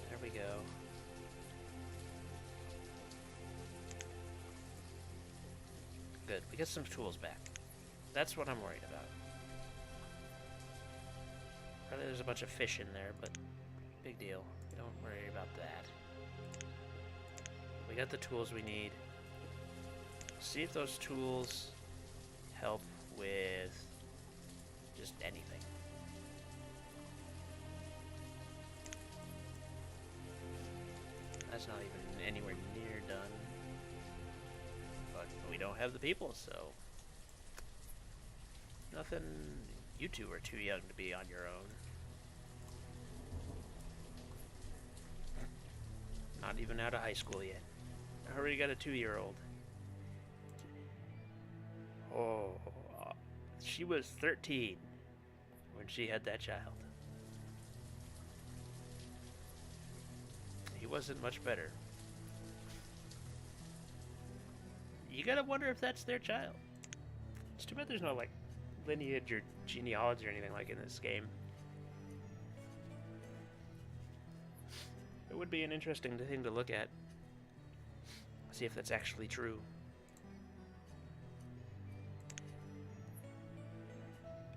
There we go. Good. We get some tools back. That's what I'm worried about. Probably there's a bunch of fish in there, but big deal. Don't worry about that. We got the tools we need. See if those tools help with just anything. That's not even anywhere near done. But we don't have the people, so... Nothing... You two are too young to be on your own. Not even out of high school yet. I already got a 2-year-old. Oh... She was 13 when she had that child. He wasn't much better. You gotta wonder if that's their child. It's too bad there's no, like, lineage or genealogy or anything like in this game. It would be an interesting thing to look at. See if that's actually true.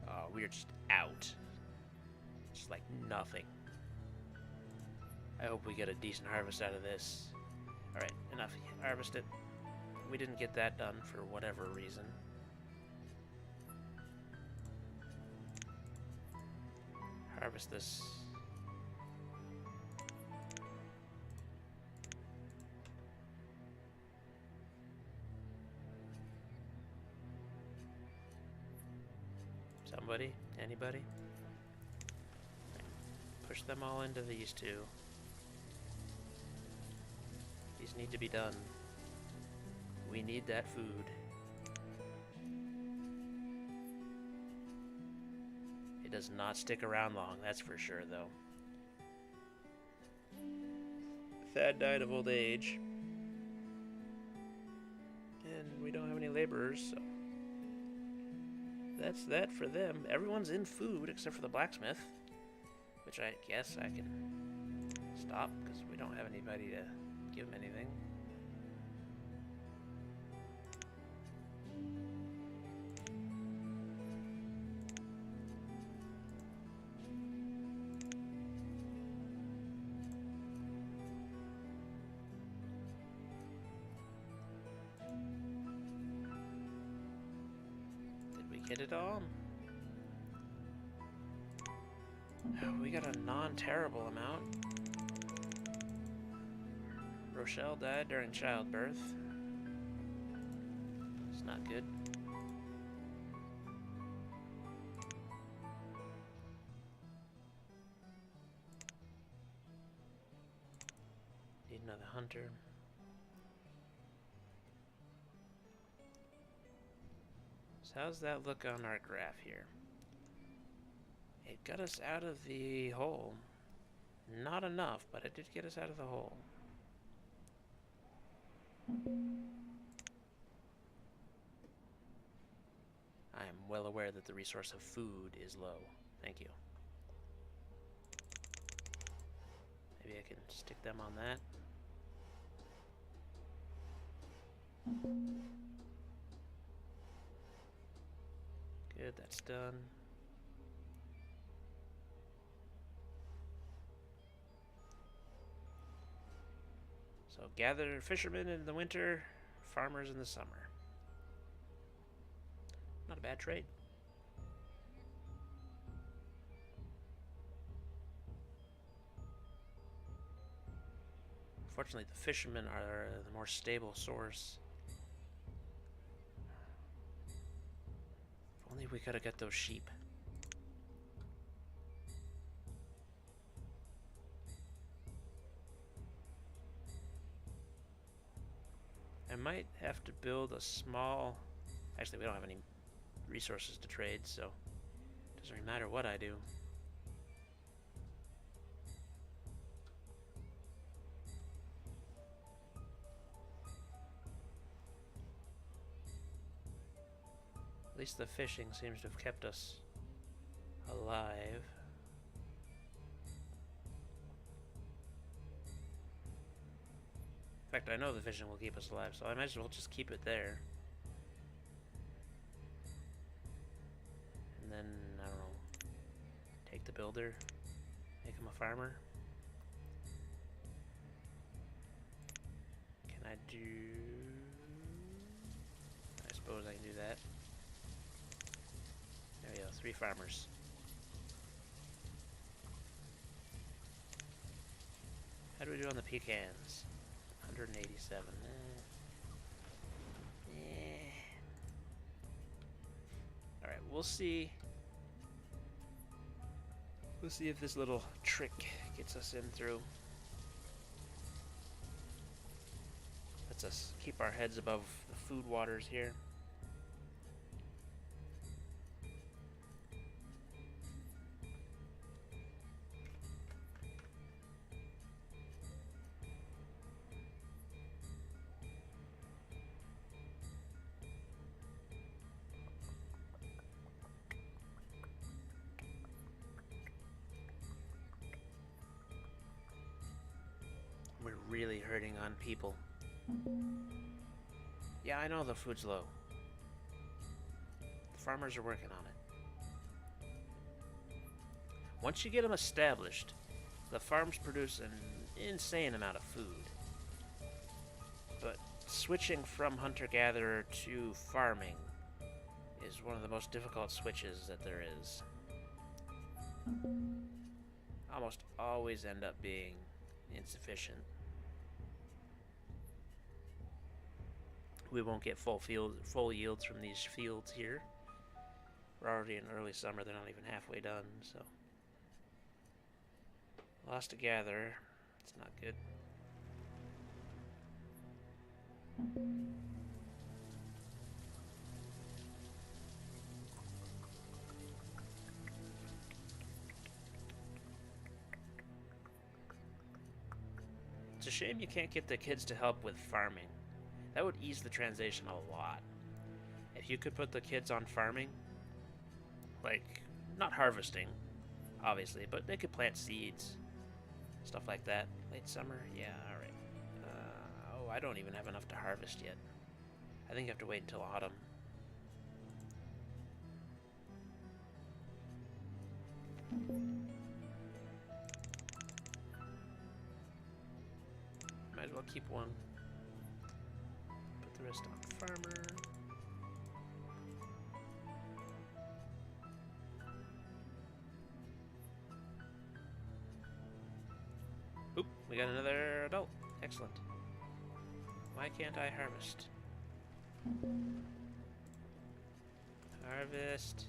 Oh, we're just out. Just like nothing. I hope we get a decent harvest out of this. Alright, enough. Harvest it. We didn't get that done for whatever reason. Harvest this. Somebody? Anybody? Push them all into these two. These need to be done. We need that food. It does not stick around long, that's for sure, though. Thad died of old age. And we don't have any laborers, so... That's that for them. Everyone's in food except for the blacksmith. Which I guess I can stop, because we don't have anybody to give him anything. Get it all? We got a non-terrible amount. Rochelle died during childbirth. It's not good. Need another hunter. So how's that look on our graph here? It got us out of the hole. Not enough, but it did get us out of the hole. I am well aware that the resource of food is low. Thank you. Maybe I can stick them on that. Good, that's done. So gather fishermen in the winter, farmers in the summer. Not a bad trade. Fortunately, the fishermen are the more stable source. If only we could have got those sheep. I might have to build a small Actually, we don't have any resources to trade, so it doesn't really matter what I do. At least the fishing seems to have kept us alive. In fact, I know the fishing will keep us alive, so I might as well just keep it there. And then, I don't know, take the builder, make him a farmer. Can I do... I suppose I can do that. There we go, 3 farmers. How do we do on the pecans? 187. Alright, we'll see. We'll see if this little trick gets us in through. Lets us keep our heads above the food waters here. We're really hurting on people. Yeah, I know the food's low. The farmers are working on it. Once you get them established, the farms produce an insane amount of food. But switching from hunter-gatherer to farming is one of the most difficult switches that there is. Almost always end up being insufficient. We won't get full yields from these fields here. We're already in early summer, they're not even halfway done, so. Lost to gather, it's not good. It's a shame you can't get the kids to help with farming. That would ease the transition a lot. If you could put the kids on farming, like, not harvesting, obviously, but they could plant seeds, stuff like that. Late summer? Yeah, alright. Oh, I don't even have enough to harvest yet. I think you have to wait until autumn. Might as well keep one. Put the rest on farmer. Oop, we got another adult. Excellent. Why can't I harvest? Harvest.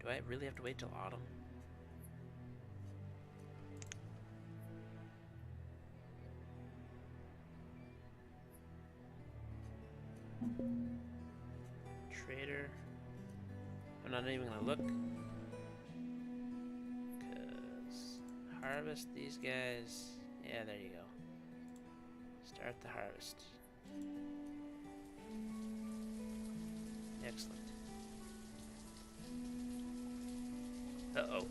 Do I really have to wait till autumn? Trader. I'm not even gonna look. Cause harvest these guys. Yeah, there you go. Start the harvest. Excellent. Uh-oh.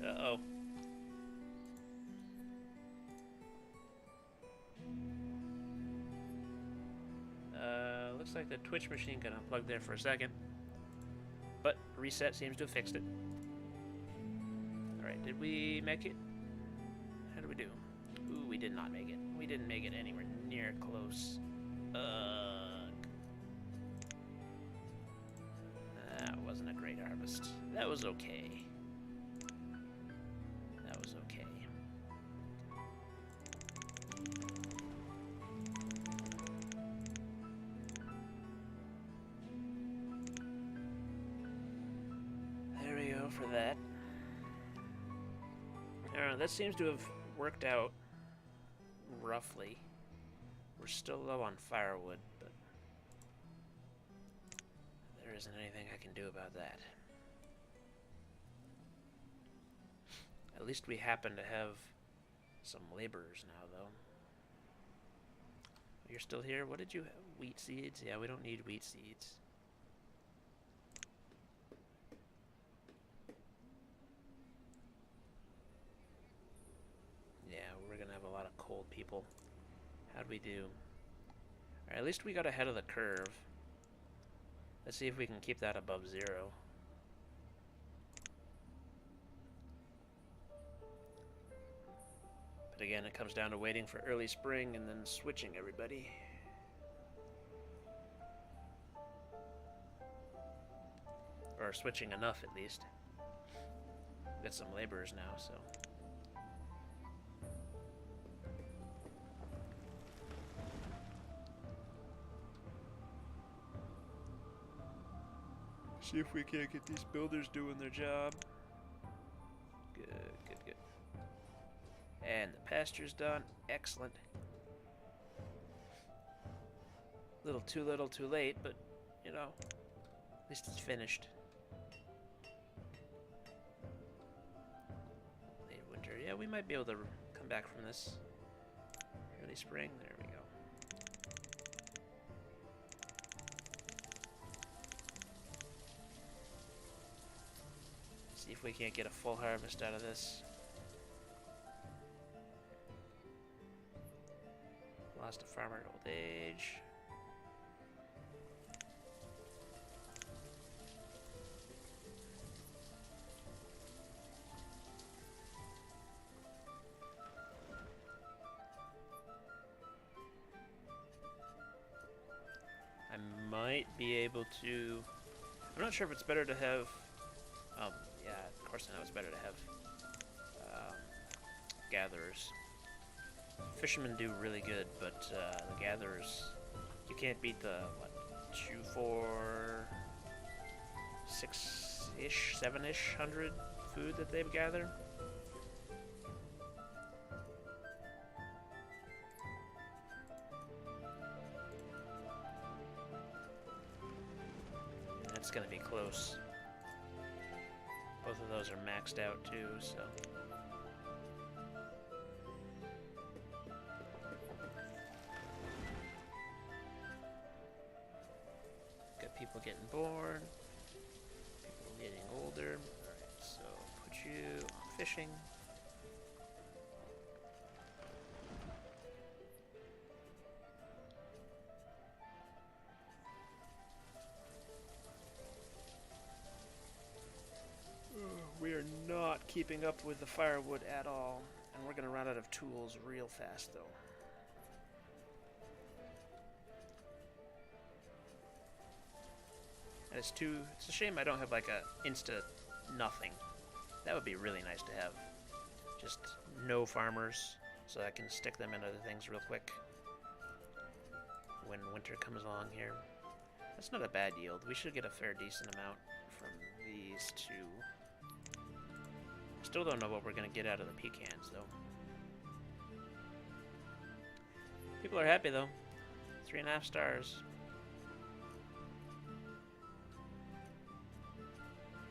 Uh-oh. Looks like the Twitch machine got unplugged there for a second. But reset seems to have fixed it. Alright, did we make it? How did we do? Ooh, we did not make it. We didn't make it anywhere near close. That wasn't a great harvest. That was okay. That was okay. There we go for that. That seems to have worked out roughly. We're still low on firewood, but There isn't anything I can do about that. At least we happen to have some laborers now, though. You're still here? What did you have? Wheat seeds? Yeah, we don't need wheat seeds. Yeah, we're gonna have a lot of cold people. How'd we do? Alright, at least we got ahead of the curve. Let's see if we can keep that above 0. But again, it comes down to waiting for early spring and then switching everybody. Or switching enough, at least. Got some laborers now, so... See if we can't get these builders doing their job. Good, good, good. And the pasture's done. Excellent. Little too late, but, you know, at least it's finished. Late winter. Yeah, we might be able to come back from this. Early spring. There we go. See if we can't get a full harvest out of this. Lost a farmer in old age. I might be able to... I'm not sure if it's better to have... yeah, of course I know it's better to have gatherers. Fishermen do really good, but the gatherers, you can't beat the, what, 2, 4, 6-ish, 7-ish hundred food that they've gathered. And that's gonna be close. Both of those are maxed out too, so... People getting born, people getting older. Alright, so put you on fishing. We are not keeping up with the firewood at all, and we're gonna run out of tools real fast though. It's a shame I don't have like a insta nothing. That would be really nice to have. Just no farmers, so I can stick them into other things real quick when winter comes along here. That's not a bad yield. We should get a fair decent amount from these two. Still don't know what we're gonna get out of the pecans though. People are happy though. 3.5 stars.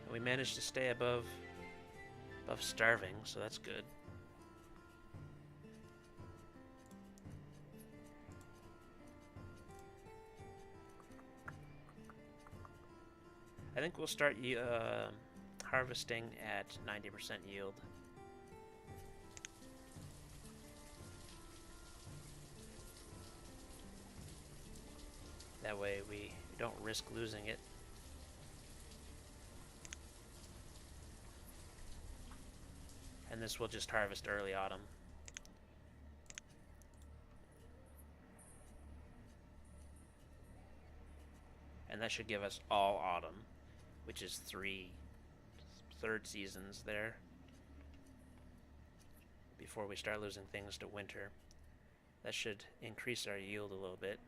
And we managed to stay above starving, so that's good. I think we'll start harvesting at 90% yield. That way we don't risk losing it. And this will just harvest early autumn. And that should give us all autumn, which is 3 third seasons there before we start losing things to winter. That should increase our yield a little bit.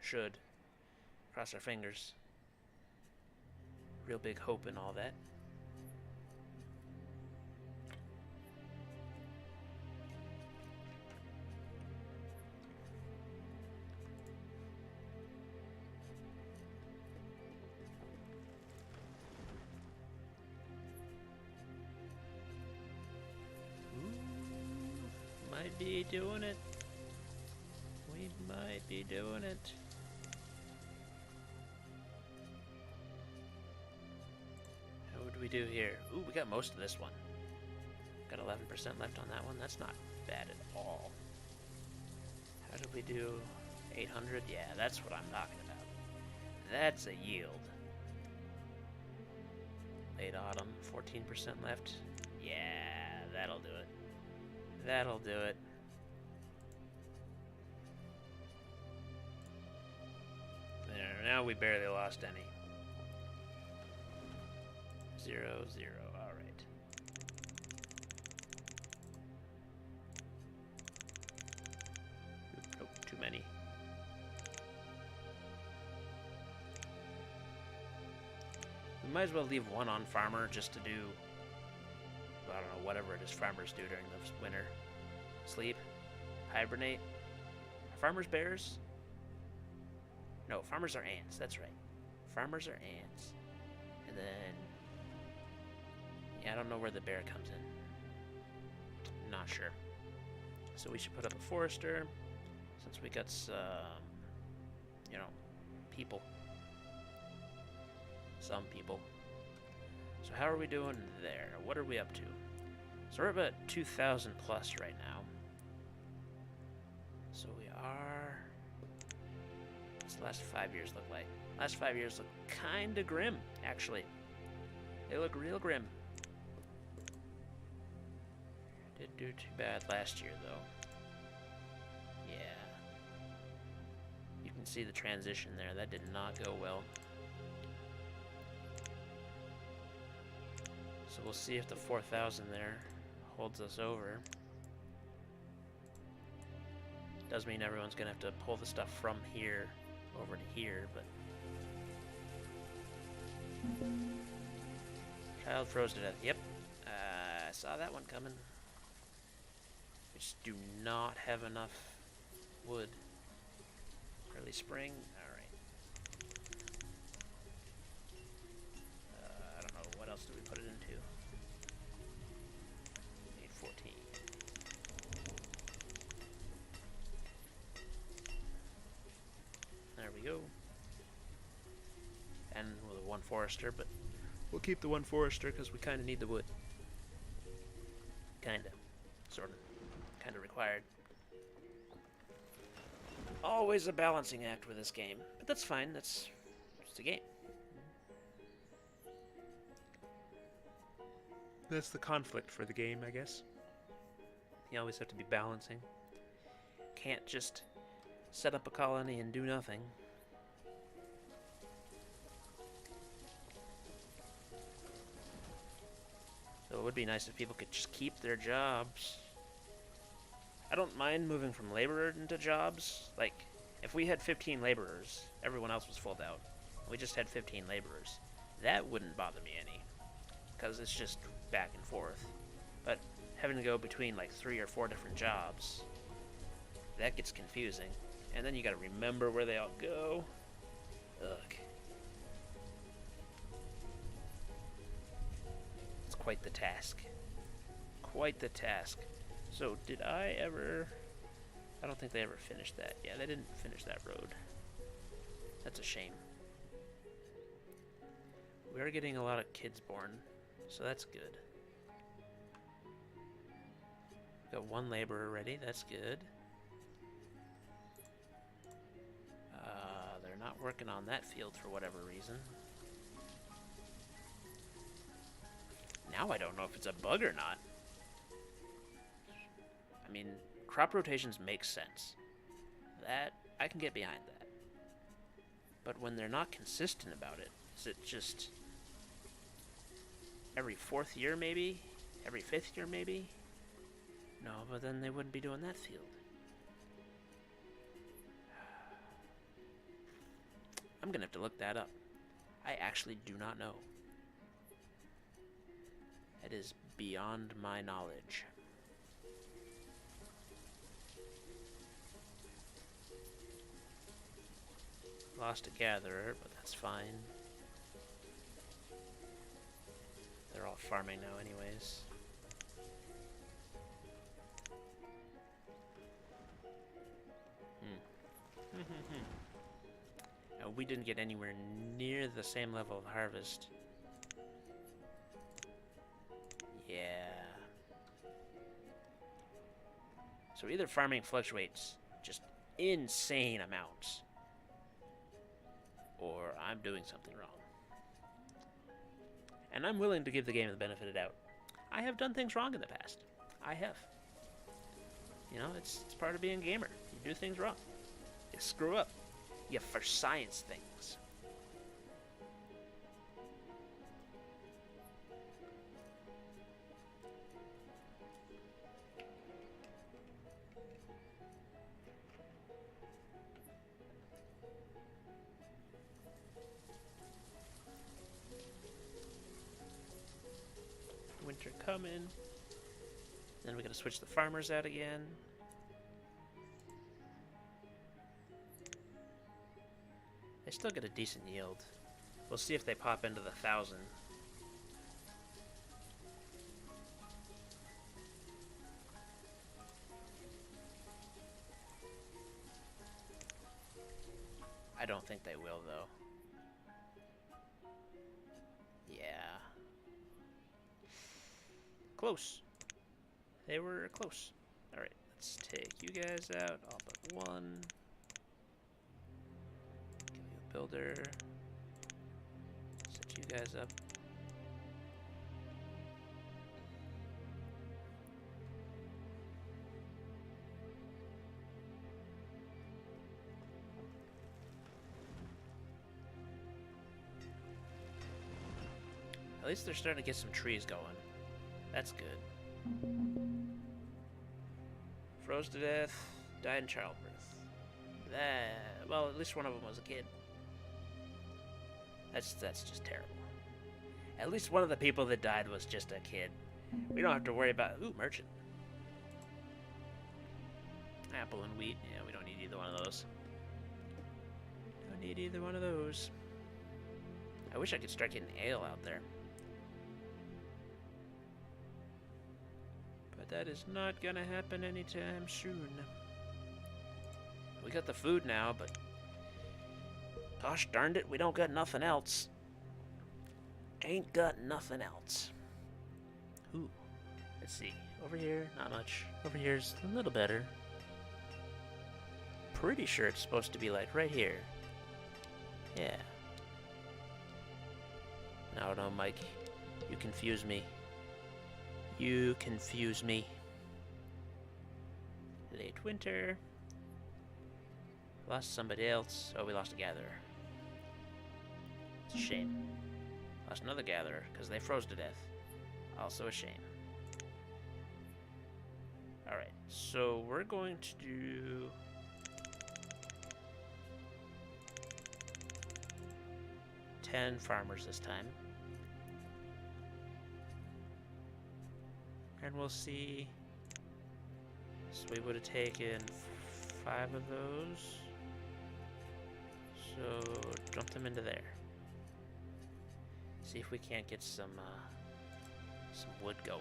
Should. Cross our fingers. Real big hope in all that. might be doing it. We might be doing it. How would we do here? Ooh, we got most of this one. Got 11% left on that one. That's not bad at all. How did we do? 800? Yeah, that's what I'm talking about. That's a yield. Late autumn, 14% left. Yeah, that'll do it. That'll do it. There, now we barely lost any. 0, 0, alright. Nope, too many. We might as well leave one on farmer just to do, I don't know, whatever it is farmers do during the winter. Sleep, hibernate. Are farmers bears? No, farmers are ants, that's right. Farmers are ants. And then, yeah, I don't know where the bear comes in. Not sure. So we should put up a forester, since we got some, you know, people. Some people. So how are we doing there? What are we up to? So we're about 2,000 plus right now. So we are... What's the last 5 years look like? Last 5 years look kinda grim, actually. They look real grim. Didn't do too bad last year, though. Yeah. You can see the transition there. That did not go well. So we'll see if the 4,000 there holds us over. Does mean everyone's gonna have to pull the stuff from here over to here, but... Child froze to death. Yep. I saw that one coming. We just do not have enough wood. Early spring. Alright. I don't know. What else do we put it into? 814. There we go. And with one forester, but we'll keep the one forester because we kind of need the wood. Kinda. Sort of. Kinda required. Always a balancing act with this game. But that's fine. That's just a game. That's the conflict for the game, I guess. You always have to be balancing. Can't just set up a colony and do nothing. So it would be nice if people could just keep their jobs. I don't mind moving from laborer into jobs. Like, if we had 15 laborers, everyone else was full out. We just had 15 laborers. That wouldn't bother me any. Because it's just back and forth. But having to go between like 3 or 4 different jobs, that gets confusing. And then you gotta remember where they all go. Ugh. It's quite the task. Quite the task. So, did I ever... I don't think they ever finished that. Yeah, they didn't finish that road. That's a shame. We are getting a lot of kids born, so that's good. Got one laborer ready, that's good. They're not working on that field for whatever reason. Now I don't know if it's a bug or not. I mean, crop rotations make sense. That, I can get behind that. But when they're not consistent about it, is it just every 4th year maybe? Every 5th year maybe? No, but then they wouldn't be doing that field. I'm gonna have to look that up. I actually do not know. That is beyond my knowledge. Lost a gatherer, but that's fine. They're all farming now anyways. we didn't get anywhere near the same level of harvest. Yeah. So either farming fluctuates just insane amounts, or I'm doing something wrong. And I'm willing to give the game the benefit of the doubt. I have done things wrong in the past. I have. You know, it's part of being a gamer. You do things wrong. You screw up. You for science things. Winter coming. Then we gotta switch the farmers out again. They still get a decent yield. We'll see if they pop into the 1,000. I don't think they will, though. Yeah. Close. They were close. Alright, let's take you guys out, all but one. Give you a builder. Set you guys up. At least they're starting to get some trees going. That's good. Froze to death, died in childbirth. Well, at least one of them was a kid. That's just terrible. At least one of the people that died was just a kid. We don't have to worry about... Ooh, merchant. Apple and wheat. Yeah, we don't need either one of those. Don't need either one of those. I wish I could start getting ale out there. But that is not gonna happen anytime soon. We got the food now, but... Gosh darned it, we don't got nothing else. Ain't got nothing else. Ooh. Let's see. Over here, not much. Over here's a little better. Pretty sure it's supposed to be like right here. Yeah. No, Mike. You confuse me. You confuse me. Late winter. Lost somebody else. Oh, we lost a gatherer. It's a shame. Lost another gatherer, because they froze to death. Also a shame. Alright, so we're going to do... $10 farmers this time. And we'll see. So we would have taken 5 of those. So dump them into there. See if we can't get some wood going.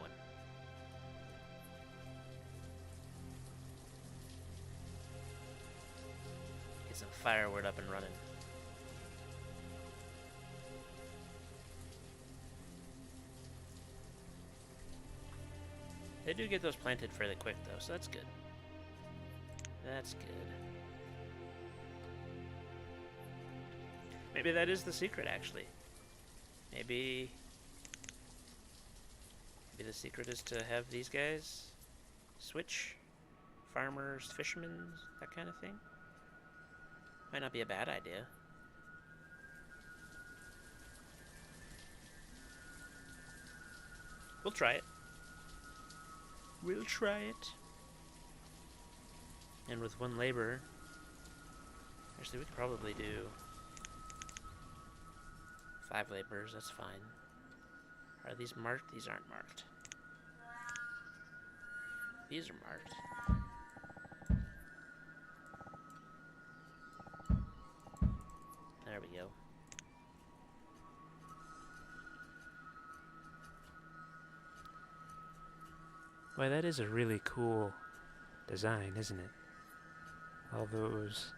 Get some firewood up and running. They do get those planted fairly quick, though, so that's good. That's good. Maybe that is the secret, actually. Maybe the secret is to have these guys switch. Farmers, fishermen, that kind of thing. Might not be a bad idea. We'll try it. We'll try it. And with 1 laborer, actually we could probably do 5 laborers, that's fine. Are these marked? These aren't marked. These are marked. There we go. Why, that is a really cool design, isn't it? All those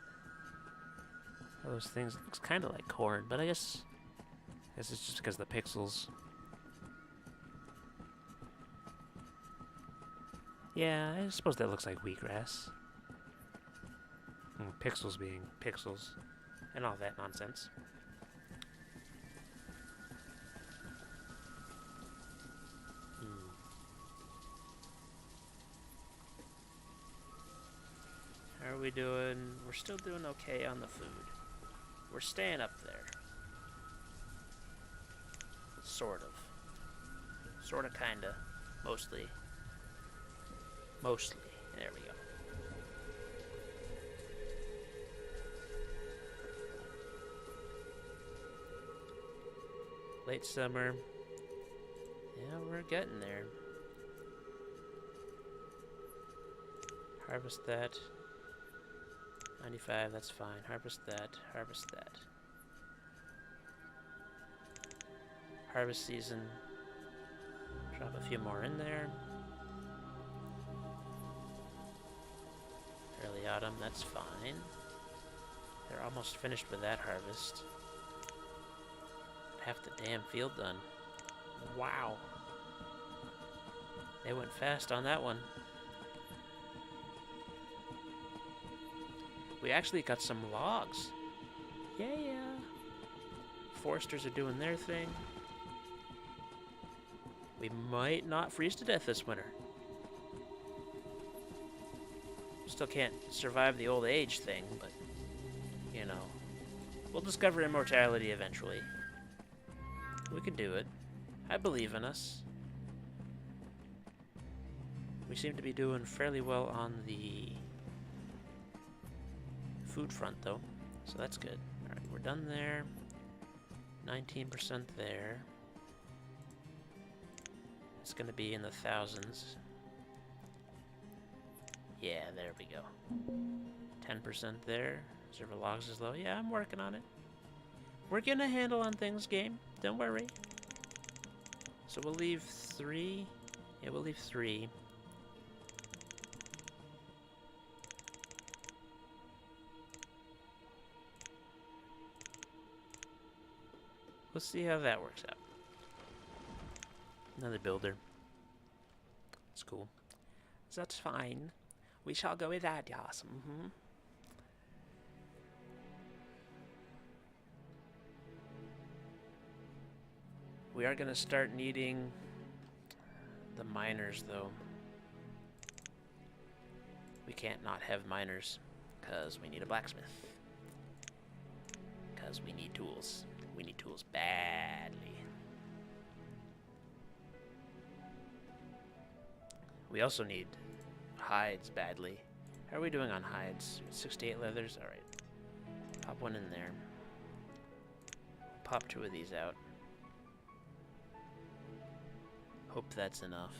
Those things, it looks kind of like corn, but I guess it's just because of the pixels. Yeah, I suppose that looks like wheatgrass. Pixels being pixels, and all that nonsense. How are we doing? We're still doing okay on the food. We're staying up there. Sort of. Sort of, kinda. Mostly. Mostly. There we go. Late summer. Yeah, we're getting there. Harvest that. 95, that's fine. Harvest that. Harvest that. Harvest season. Drop a few more in there. Early autumn, that's fine. They're almost finished with that harvest. Half the damn field done. Wow. They went fast on that one. We actually got some logs. Yeah. Foresters are doing their thing. We might not freeze to death this winter. Still can't survive the old age thing, but, you know, we'll discover immortality eventually. We can do it. I believe in us. We seem to be doing fairly well on the food front, though, so that's good. Alright, we're done there. 19% there. It's gonna be in the thousands. Yeah, there we go. 10% there. Reserve of logs is low. Yeah, I'm working on it. We're getting a handle on things, game. Don't worry. So we'll leave 3. Yeah, we'll leave 3. We'll see how that works out. Another builder. That's cool. That's fine. We shall go with that, yes. We are going to start needing the miners, though. We can't not have miners, because we need a blacksmith. Because we need tools. We need tools badly. We also need hides badly. How are we doing on hides? 68 leathers? Alright. Pop one in there. Pop 2 of these out. Hope that's enough.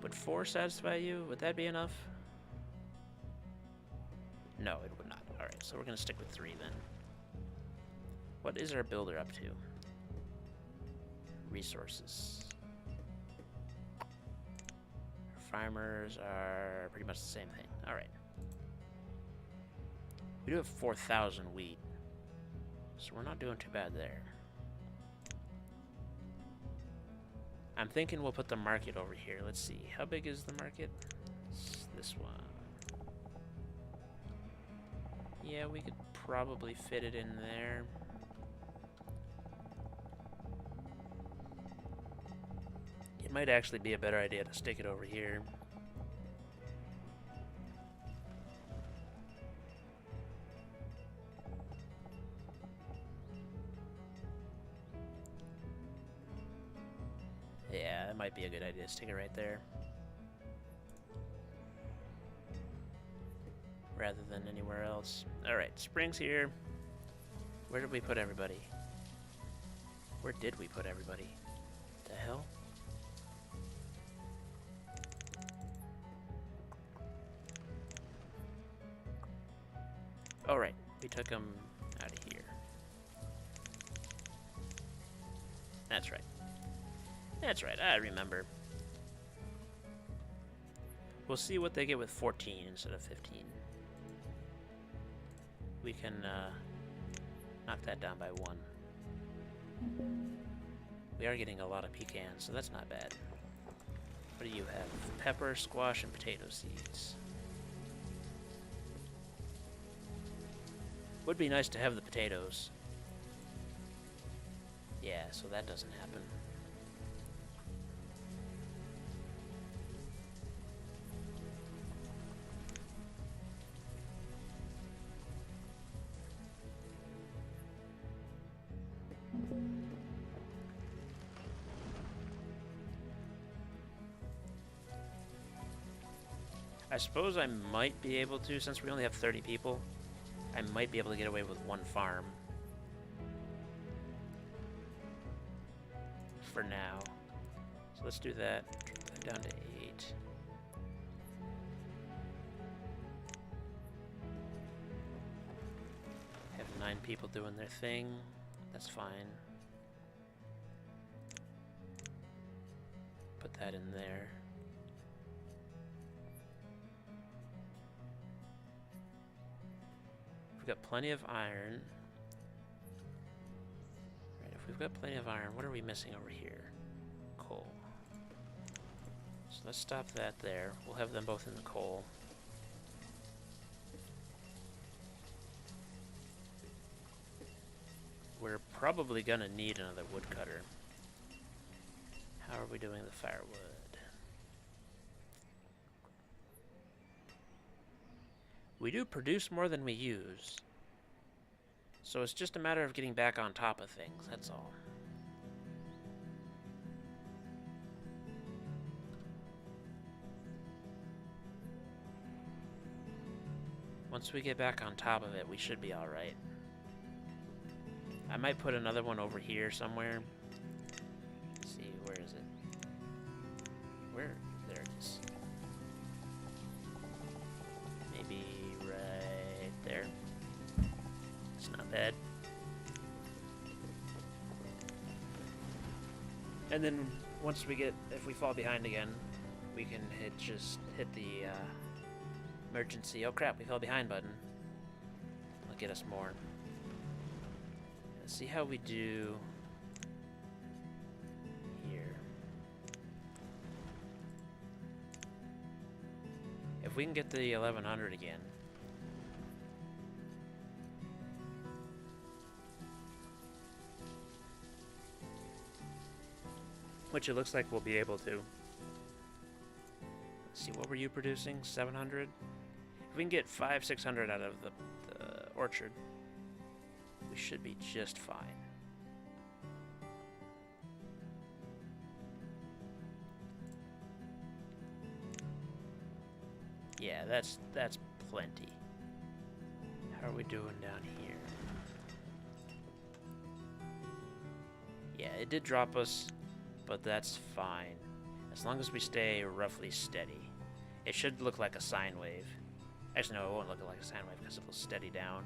Would 4 satisfy you? Would that be enough? No, it would not. Alright, so we're going to stick with 3 then. What is our builder up to? Resources. Farmers are pretty much the same thing. Alright. We do have 4,000 wheat. So we're not doing too bad there. I'm thinking we'll put the market over here. Let's see. How big is the market? It's this one. Yeah, we could probably fit it in there. It might actually be a better idea to stick it over here. Yeah, it might be a good idea to stick it right there. Rather than anywhere else. Alright, spring's here. Where did we put everybody? Where did we put everybody? The hell? Alright, we took them out of here. That's right. That's right, I remember. We'll see what they get with 14 instead of 15. we can knock that down by 1. We are getting a lot of pecans, so that's not bad. What do you have? Pepper, squash, and potato seeds. Would be nice to have the potatoes. Yeah, so that doesn't happen. I suppose I might be able to, since we only have 30 people, I might be able to get away with 1 farm. For now. So let's do that. Drop that down to 8. Have 9 people doing their thing. That's fine. Put that in there. We've got plenty of iron. Right, if we've got plenty of iron, what are we missing over here? Coal. So let's stop that there. We'll have them both in the coal. We're probably gonna need another woodcutter. How are we doing the firewood? We do produce more than we use. So it's just a matter of getting back on top of things, that's all. Once we get back on top of it, we should be alright. I might put another one over here somewhere. Let's see, where is it? Where? There it is. Maybe right there. It's not bad. And then once we get, if we fall behind again, we can just hit the emergency, oh crap, we fell behind button. It'll get us more. Let's see how we do here. If we can get the 1100 again. Which it looks like we'll be able to. Let's see, what were you producing? 700? If we can get 500-600 out of the orchard, we should be just fine. Yeah, that's plenty. How are we doing down here? Yeah, it did drop us, but that's fine. As long as we stay roughly steady. It should look like a sine wave. Actually, no, it won't look like a sine wave because it'll steady down.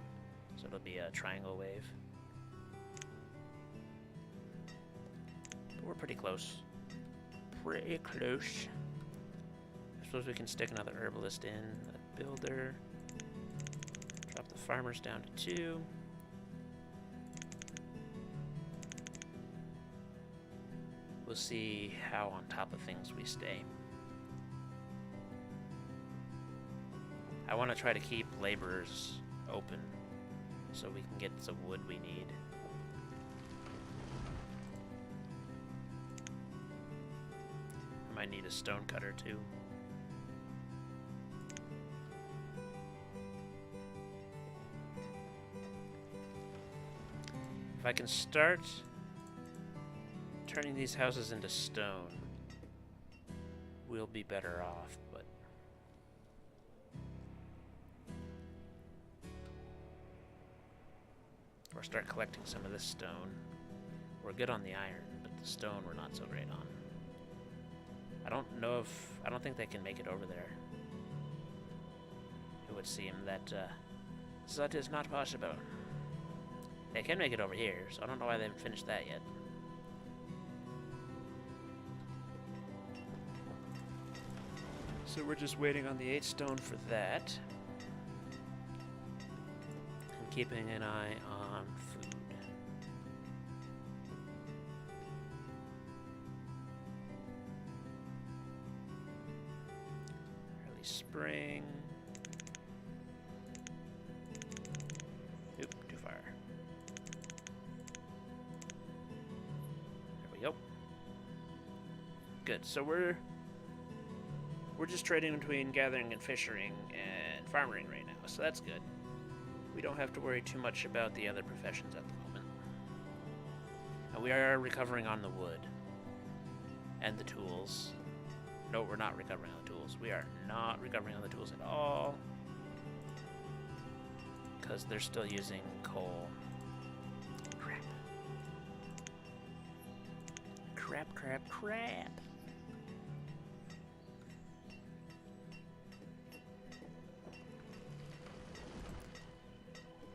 So it'll be a triangle wave. But we're pretty close. Pretty close. I suppose we can stick another herbalist in. A builder. Drop the farmers down to 2. We'll see how on top of things we stay. I want to try to keep laborers open so we can get some wood we need. I might need a stone cutter too. If I can start turning these houses into stone, we'll be better off, but or start collecting some of this stone. We're good on the iron, but the stone we're not so great on. I don't think they can make it over there. It would seem that that is not possible. They can make it over here, so I don't know why they haven't finished that yet. So we're just waiting on the 8 stone for that. And keeping an eye on food. Early spring. Oop, too far. There we go. Good. So we're just trading between gathering and fishing and farming right now, so that's good. We don't have to worry too much about the other professions at the moment. And we are recovering on the wood and the tools. No, we're not recovering on the tools. We are not recovering on the tools at all, because they're still using coal. Crap. Crap, crap, crap.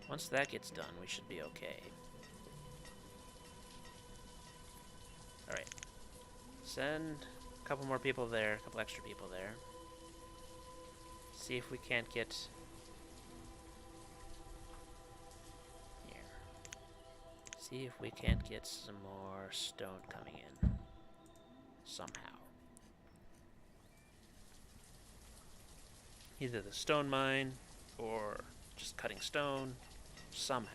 Once that gets done, we should be okay. Alright. Send a couple more people there, a couple extra people there. See if we can't get... here. See if we can't get some more stone coming in. Somehow. Either the stone mine, or just cutting stone. Somehow.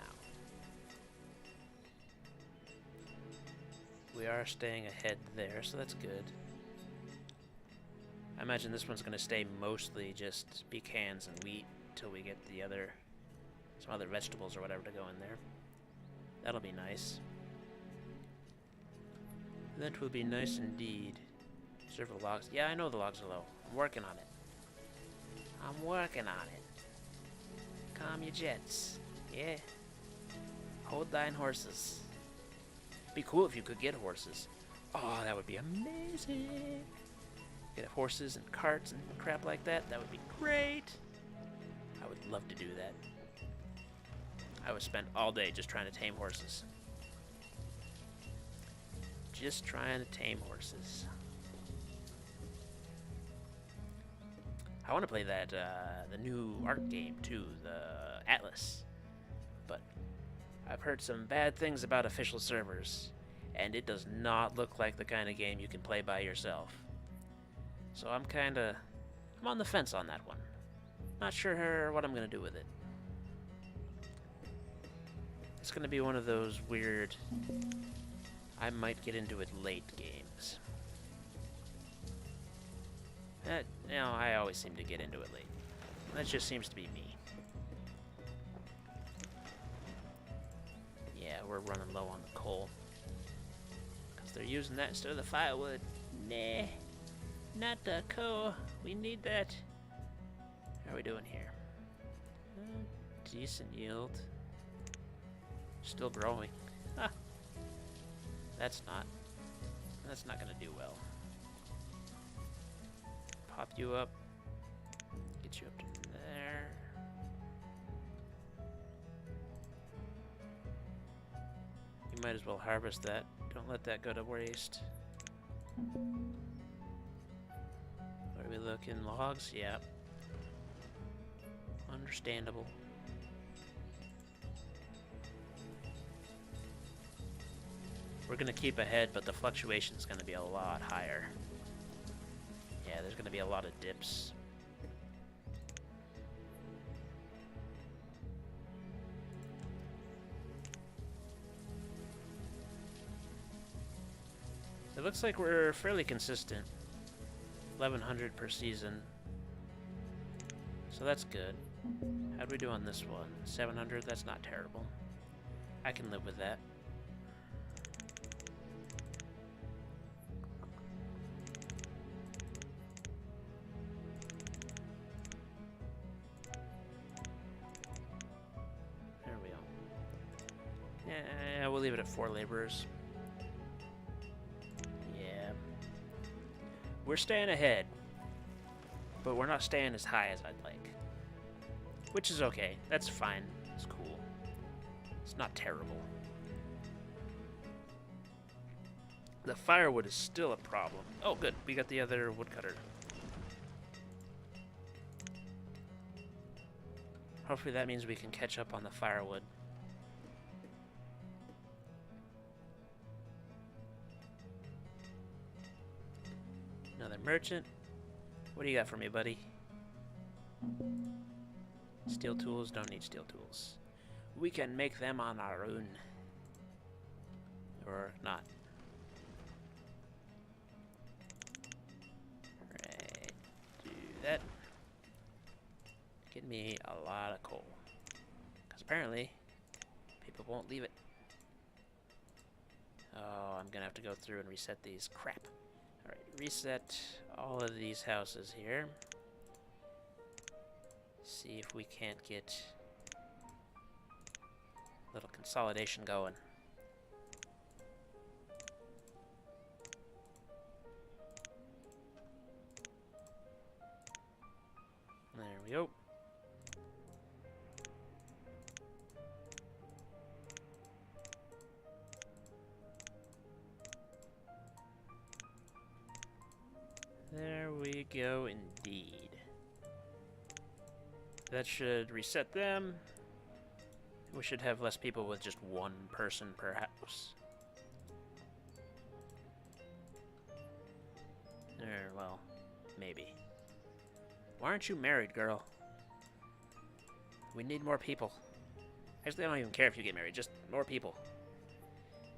We are staying ahead there, so that's good. I imagine this one's going to stay mostly just pecans and wheat till we get the other, some other vegetables or whatever to go in there. That'll be nice. That will be nice indeed. Several logs. Yeah, I know the logs are low. I'm working on it. I'm working on it. Calm your jets. Yeah. Hold thine horses. Be cool if you could get horses. Oh, that would be amazing. Get horses and carts and crap like that. That would be great. I would love to do that. I would spend all day just trying to tame horses. Just trying to tame horses. I want to play that, the new art game too, the Atlas. But I've heard some bad things about official servers, and it does not look like the kind of game you can play by yourself. So I'm on the fence on that one. Not sure what I'm gonna do with it. It's gonna be one of those weird, I might get into it late games. I always seem to get into it late. That just seems to be me. Yeah, we're running low on the coal. Because they're using that instead of the firewood. Nah, not the coal. We need that. How are we doing here? Decent yield. Still growing. Ah. That's not gonna do well. Pop you up. Get you up to there. You might as well harvest that. Don't let that go to waste. What are we looking? Logs? Yeah. Understandable. We're gonna keep ahead, but the fluctuation is gonna be a lot higher. Yeah, there's gonna be a lot of dips. It looks like we're fairly consistent. 1100 per season. So that's good. How'd we do on this one? 700? That's not terrible. I can live with that. There we go. Yeah, we'll leave it at 4 laborers. Yeah. We're staying ahead, but we're not staying as high as I'd like. Which is okay. That's fine. It's cool. It's not terrible. The firewood is still a problem. Oh, good. We got the other woodcutter. Hopefully that means we can catch up on the firewood. Another merchant. What do you got for me, buddy? Steel tools? Don't need steel tools. We can make them on our own. Or not. Right. Do that. Get me a lot of coal. Because apparently, people won't leave it. Oh, I'm gonna have to go through and reset these. Crap. Alright, reset all of these houses here. See if we can't get a little consolidation going. There we go. There we go, indeed. That should reset them. We should have less people with just one person per house. Well, maybe. Why aren't you married, girl? We need more people. Actually, I don't even care if you get married, just more people.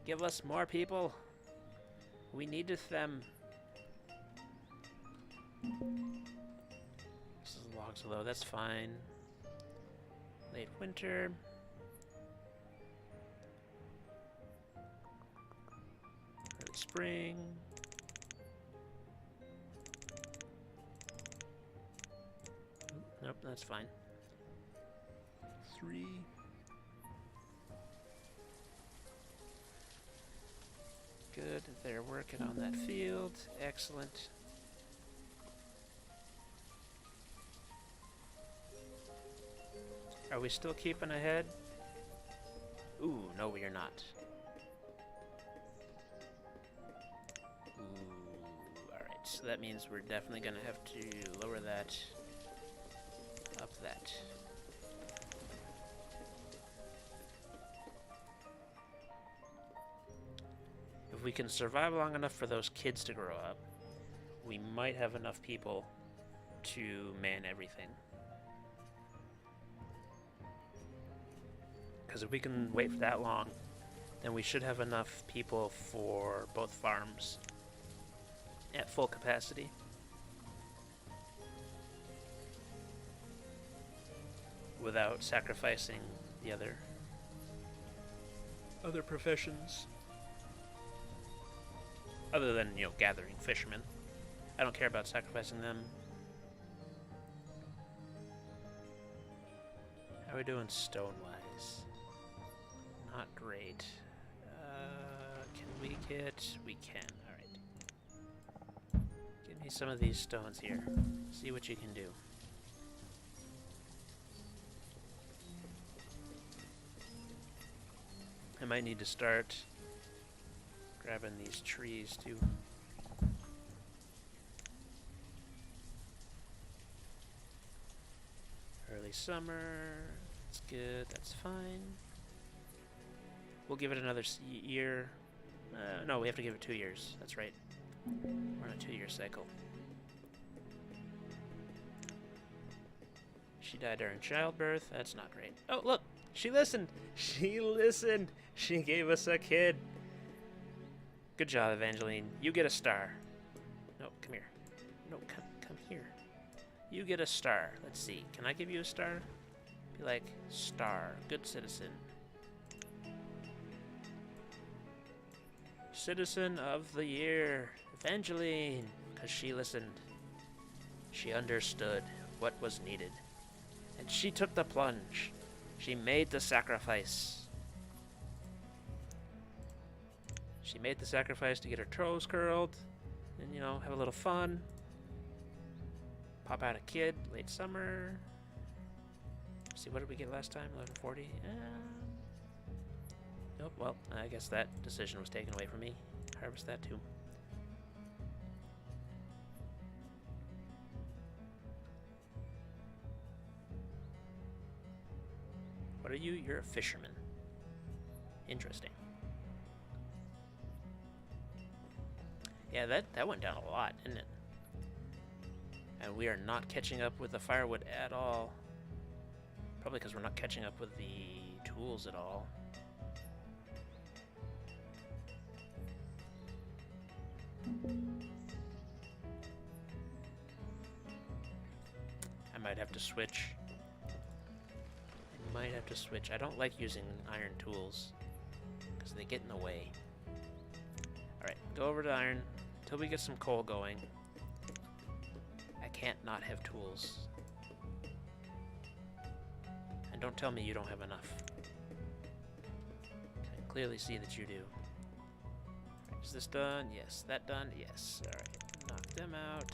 Give us more people. We need them. This is logs low, that's fine. Late winter. Early spring. Nope, that's fine. 3. Good, they're working on that field. Excellent. Are we still keeping ahead? Ooh, no we are not. Ooh, alright, so that means we're definitely gonna have to lower that. Up that. If we can survive long enough for those kids to grow up, we might have enough people to man everything. Because if we can wait for that long, then we should have enough people for both farms at full capacity. Without sacrificing the other professions. Other than, you know, gathering fishermen. I don't care about sacrificing them. How are we doing stone-wise? Not great. Can we get... We can, alright. Give me some of these stones here. See what you can do. I might need to start grabbing these trees too. Early summer, that's good, that's fine. We'll give it another year. No, we have to give it 2 years, that's right. We're on a 2-year cycle. She died during childbirth, that's not great. Oh, look! She listened! She listened! She gave us a kid! Good job, Evangeline. You get a star. No, come here. No, come here. You get a star. Let's see. Can I give you a star? Be like, star. Good citizen. Citizen of the year. Evangeline. Because she listened. She understood what was needed. And she took the plunge. She made the sacrifice. She made the sacrifice to get her toes curled and, you know, have a little fun. Pop out a kid, late summer. Let's see, what did we get last time? 1140? Nope, well, I guess that decision was taken away from me. Harvest that too. are you? You're a fisherman. Interesting. Yeah, that went down a lot, didn't it? And we are not catching up with the firewood at all. Probably because we're not catching up with the tools at all. I might have to switch. I don't like using iron tools because they get in the way. Alright, go over to iron until we get some coal going. I can't not have tools. And don't tell me you don't have enough. I can clearly see that you do. Right, is this done? Yes. That done? Yes. Alright, knock them out.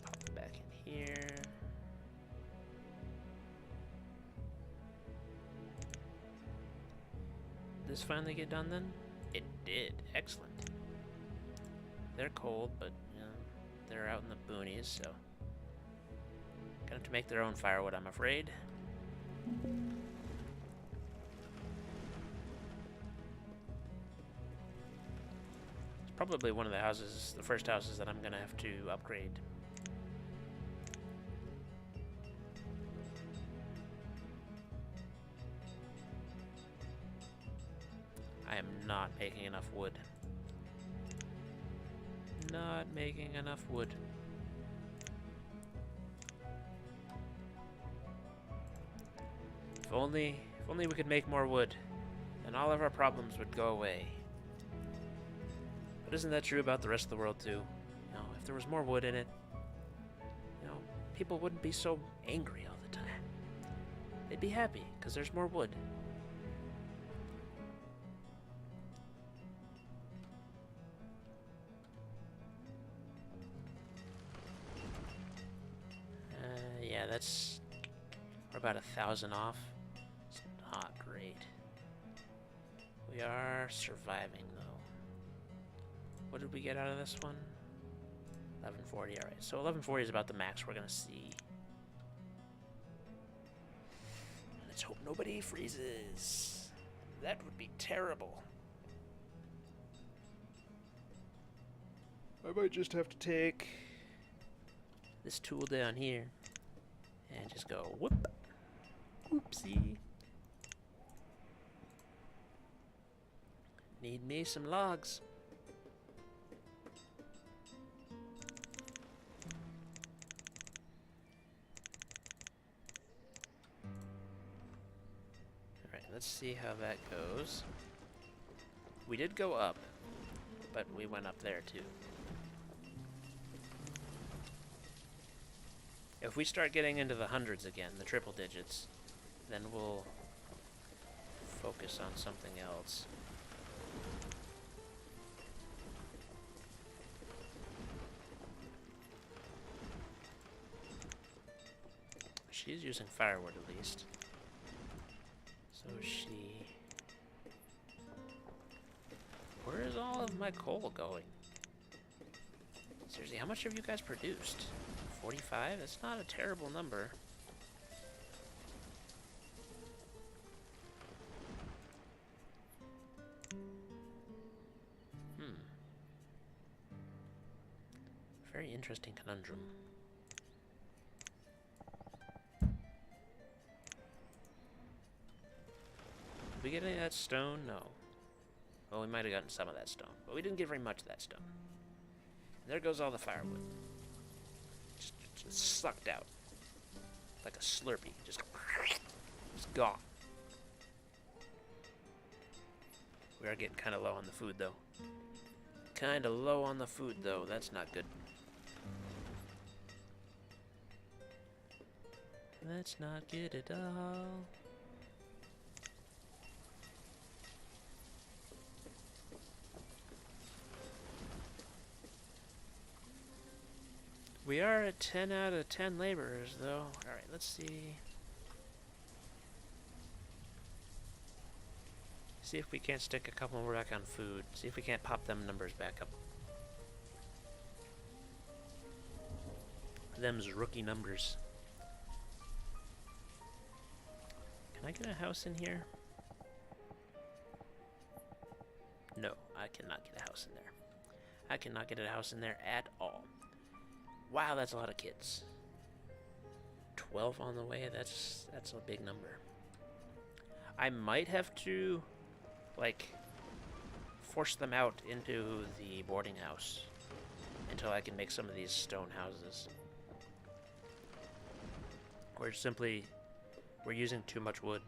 Pop it back in here. This finally get done then? It did. Excellent. They're cold, but you know, they're out in the boonies, so gonna have to make their own firewood, I'm afraid. It's probably one of the houses, the first houses that I'm gonna have to upgrade. I am not making enough wood. Not making enough wood. If only we could make more wood, then all of our problems would go away. But isn't that true about the rest of the world too? You know, if there was more wood in it, you know, people wouldn't be so angry all the time. They'd be happy because there's more wood. Yeah, we're about 1,000 off. It's not great. We are surviving though. What did we get out of this one? 1140, alright. So 1140 is about the max we're gonna see. Let's hope nobody freezes. That would be terrible. I might just have to take this tool down here and just go whoop. Oopsie. Need me some logs. Alright, let's see how that goes. We did go up, but we went up there too. If we start getting into the hundreds again, the triple digits, then we'll focus on something else. She's using firewood at least. So she... Where is all of my coal going? Seriously, how much have you guys produced? 45? That's not a terrible number. Very interesting conundrum. Did we get any of that stone? No. Well, we might have gotten some of that stone, but we didn't get very much of that stone. And there goes all the firewood. Just sucked out. Like a Slurpee. Just gone. We are getting kind of low on the food, though. Kind of low on the food, though. That's not good. That's not good at all. We are at 10 out of 10 laborers, though. Alright, let's see. See if we can't stick a couple more back on food. See if we can't pop them numbers back up. Them's rookie numbers. Can I get a house in here? No, I cannot get a house in there. I cannot get a house in there at all. Wow, that's a lot of kids. 12 on the way, that's a big number. I might have to, like, force them out into the boarding house until I can make some of these stone houses. We're using too much wood.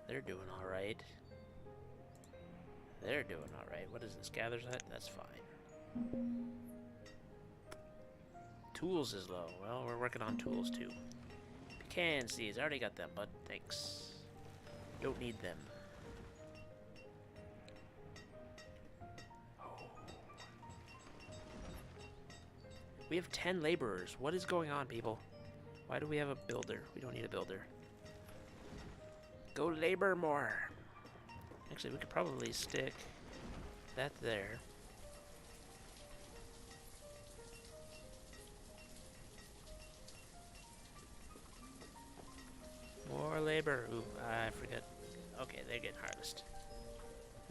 They're doing alright. They're doing alright. What is this? Gather's hut? That's fine. Tools is low. Well, we're working on tools too. Pecan seeds. I already got them, but thanks. Don't need them. Oh. We have 10 laborers. What is going on, people? Why do we have a builder? We don't need a builder. Go labor more. Actually, we could probably stick that there. More labor. Ooh, I forget. Okay, they're getting harvested.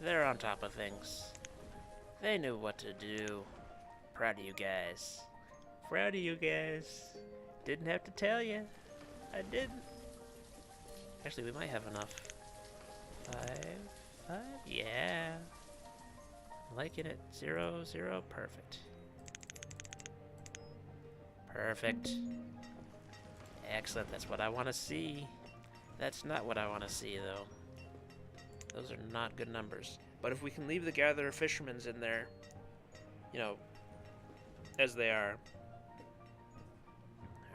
They're on top of things. They knew what to do. Proud of you guys. Proud of you guys. Didn't have to tell you. I didn't. Actually, we might have enough. 5? Yeah. Liking it. 0, 0. Perfect. Perfect. Excellent. That's what I want to see. That's not what I want to see, though. Those are not good numbers. But if we can leave the gatherer fishermen's in there, you know, as they are.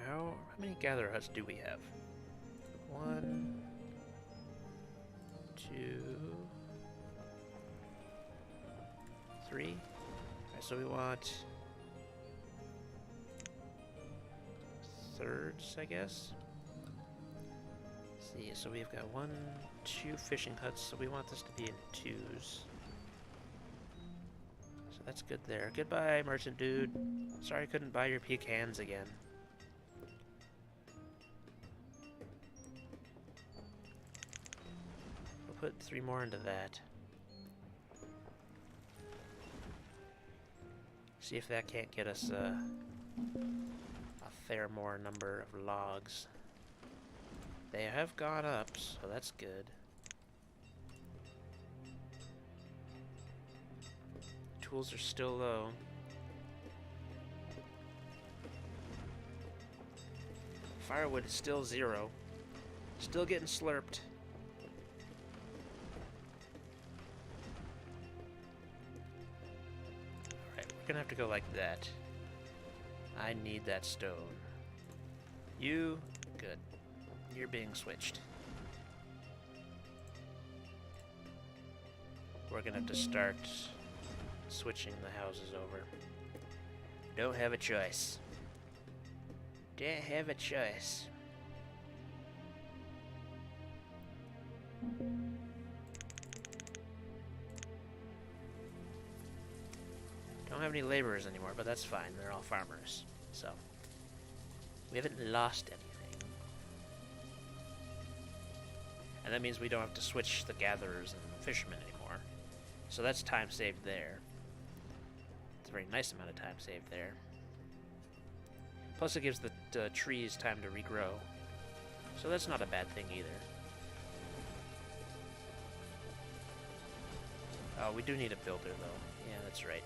How many gatherer huts do we have? 1, 2, 3. Alright, so we want thirds, I guess. Let's see, so we've got 1, 2 fishing huts, so we want this to be in 2s. So that's good there. Goodbye, merchant dude. Sorry I couldn't buy your pecans again. Put 3 more into that. See if that can't get us a fair more number of logs. They have gone up, so that's good. Tools are still low. Firewood is still 0. Still getting slurped. We're gonna have to go like that. I need that stone. You, good. You're being switched. We're gonna have to start switching the houses over. Don't have a choice. Don't have a choice. Don't have any laborers anymore, but that's fine. They're all farmers, so we haven't lost anything. And that means we don't have to switch the gatherers and fishermen anymore. So that's time saved there. It's a very nice amount of time saved there. Plus it gives the trees time to regrow. So that's not a bad thing either. Oh, we do need a builder though. Yeah, that's right.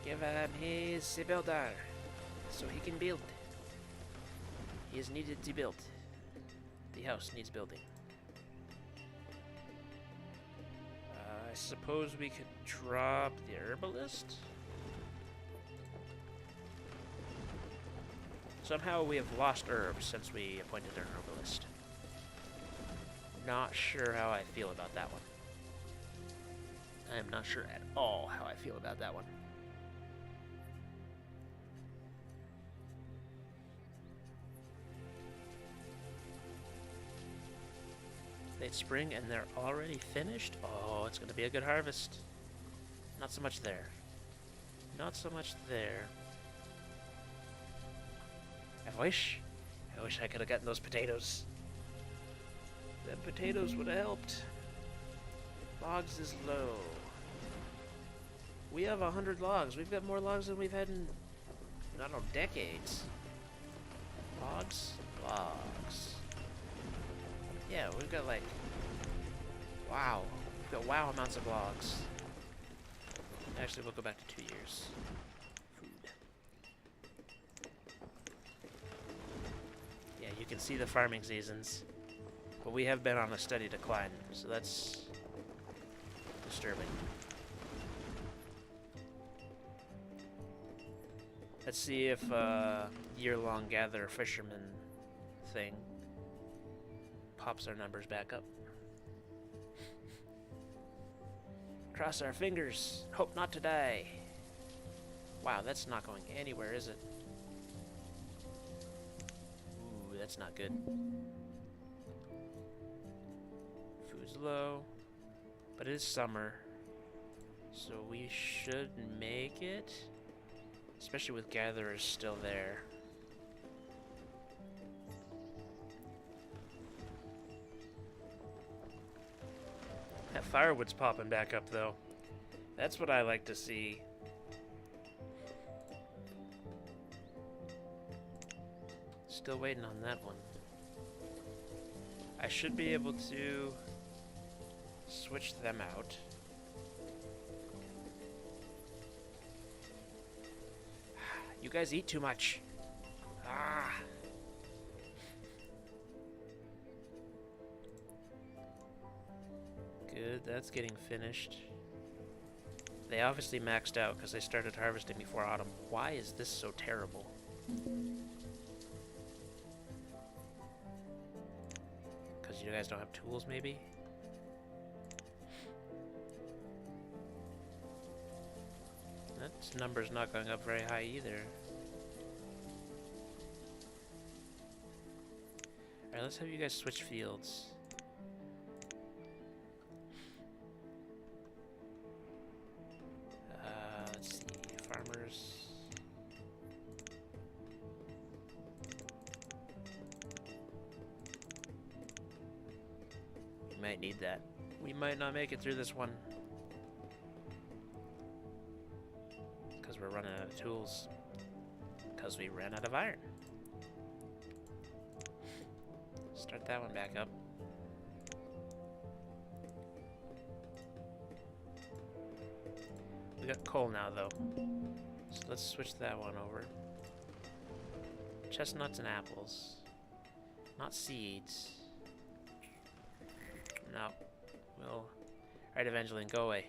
Give him his builder, so he can build. He is needed to build. The house needs building. I suppose we could drop the herbalist? Somehow we have lost herbs since we appointed an herbalist. Not sure how I feel about that one. I am not sure at all how I feel about that one. Late spring and they're already finished? Oh, it's gonna be a good harvest. Not so much there. Not so much there. I wish I could have gotten those potatoes. Them potatoes would have helped. Logs is low. We have 100 logs. We've got more logs than we've had in, I don't know, decades. Logs? Logs. Yeah, we've got like, wow. We've got wow amounts of logs. Actually, we'll go back to 2 years. Food. Yeah, you can see the farming seasons. But we have been on a steady decline, so that's disturbing. Let's see if year-long gather fisherman thing pops our numbers back up. Cross our fingers. Hope not to die. Wow, that's not going anywhere, is it? Ooh, that's not good. Food's low, but it is summer, so we should make it, especially with gatherers still there. That firewood's popping back up, though. That's what I like to see. Still waiting on that one. I should be able to switch them out. You guys eat too much. Ah. Good, that's getting finished. They obviously maxed out because they started harvesting before autumn. Why is this so terrible? Because you guys don't have tools, maybe? That number's not going up very high either. Alright, let's have you guys switch fields. Let's see, farmers. We might need that. We might not make it through this one. Because we're running out of tools. Because we ran out of iron. Start that one back up. We got coal now, though. So let's switch that one over. Chestnuts and apples. Not seeds. No. Well, alright, Evangeline, go away.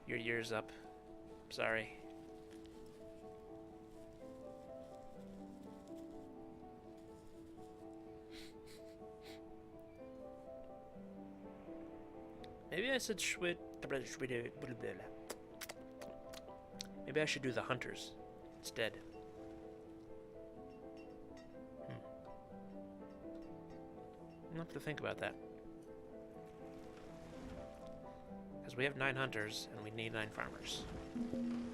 Your year's up. Sorry. Maybe I should Maybe I should do the hunters instead. I'll have to think about that. Because we have 9 hunters and we need 9 farmers.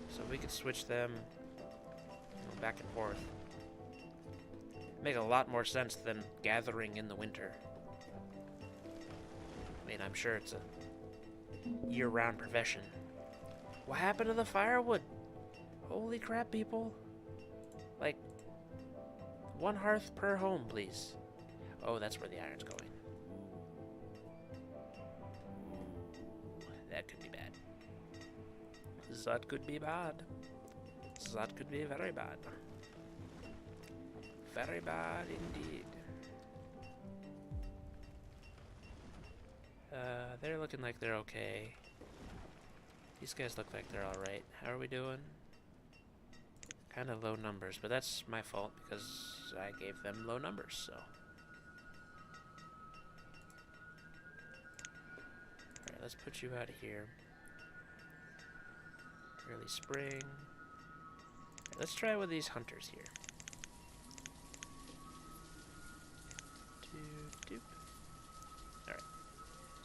So we could switch them, you know, back and forth. Make a lot more sense than gathering in the winter. I mean, I'm sure it's a year-round profession. What happened to the firewood? Holy crap, people. Like, 1 hearth per home, please. Oh, that's where the iron's going. That could be bad. That could be bad. That could be very bad. Very bad indeed. They're looking like they're okay. These guys look like they're alright. How are we doing? Kind of low numbers, but that's my fault because I gave them low numbers, so. Alright, let's put you out of here. Early spring. Right, let's try with these hunters here.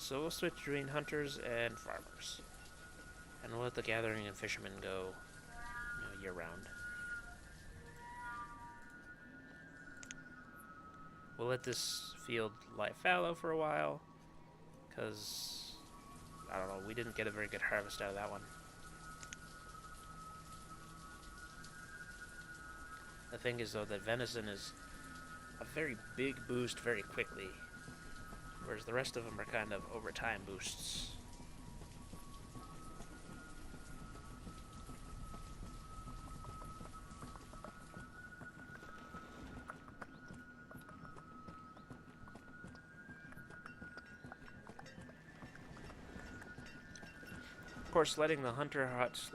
So we'll switch between hunters and farmers. And we'll let the gathering and fishermen go, year round. We'll let this field lie fallow for a while, because, I don't know, we didn't get a very good harvest out of that one. The thing is, though, that venison is a very big boost very quickly, whereas the rest of them are kind of over time boosts. Of course, letting the hunter huts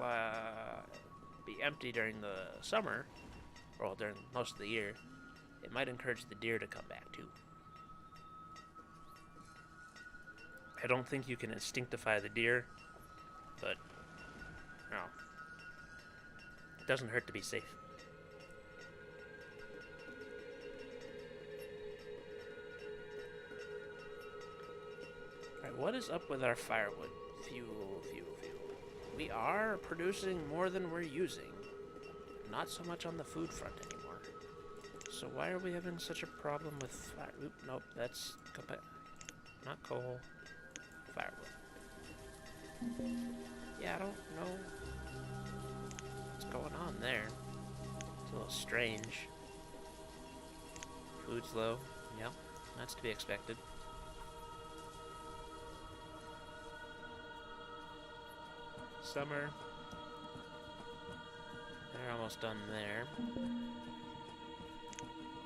be empty during the summer, or during most of the year, it might encourage the deer to come back too. I don't think you can instinctify the deer, but no, it doesn't hurt to be safe. Alright, what is up with our firewood? Fuel. We are producing more than we're using. Not so much on the food front anymore. So why are we having such a problem with fire? Oop, nope, that's not coal. Firewood. Yeah, I don't know what's going on there. It's a little strange. Food's low. Yep, that's to be expected. Summer. They're almost done there.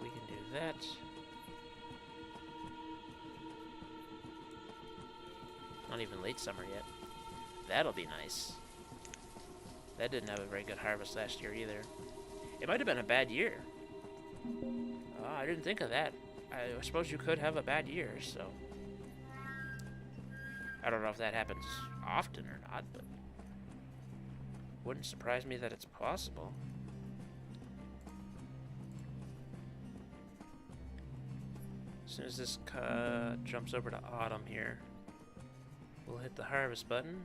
We can do that. Not even late summer yet. That'll be nice. That didn't have a very good harvest last year either. It might have been a bad year. Oh, I didn't think of that. I suppose you could have a bad year, so... I don't know if that happens often or not, but... wouldn't surprise me that it's possible. As soon as this jumps over to autumn here, we'll hit the harvest button.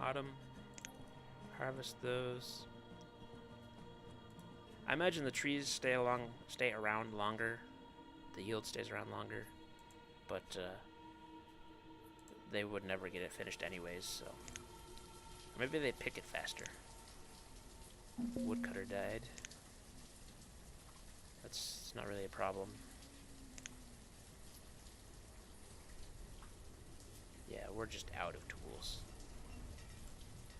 Autumn. Harvest those. I imagine the trees stay around longer. The yield stays around longer, but they would never get it finished anyways. So maybe they pick it faster. Woodcutter died. That's not really a problem. Yeah, we're just out of tools.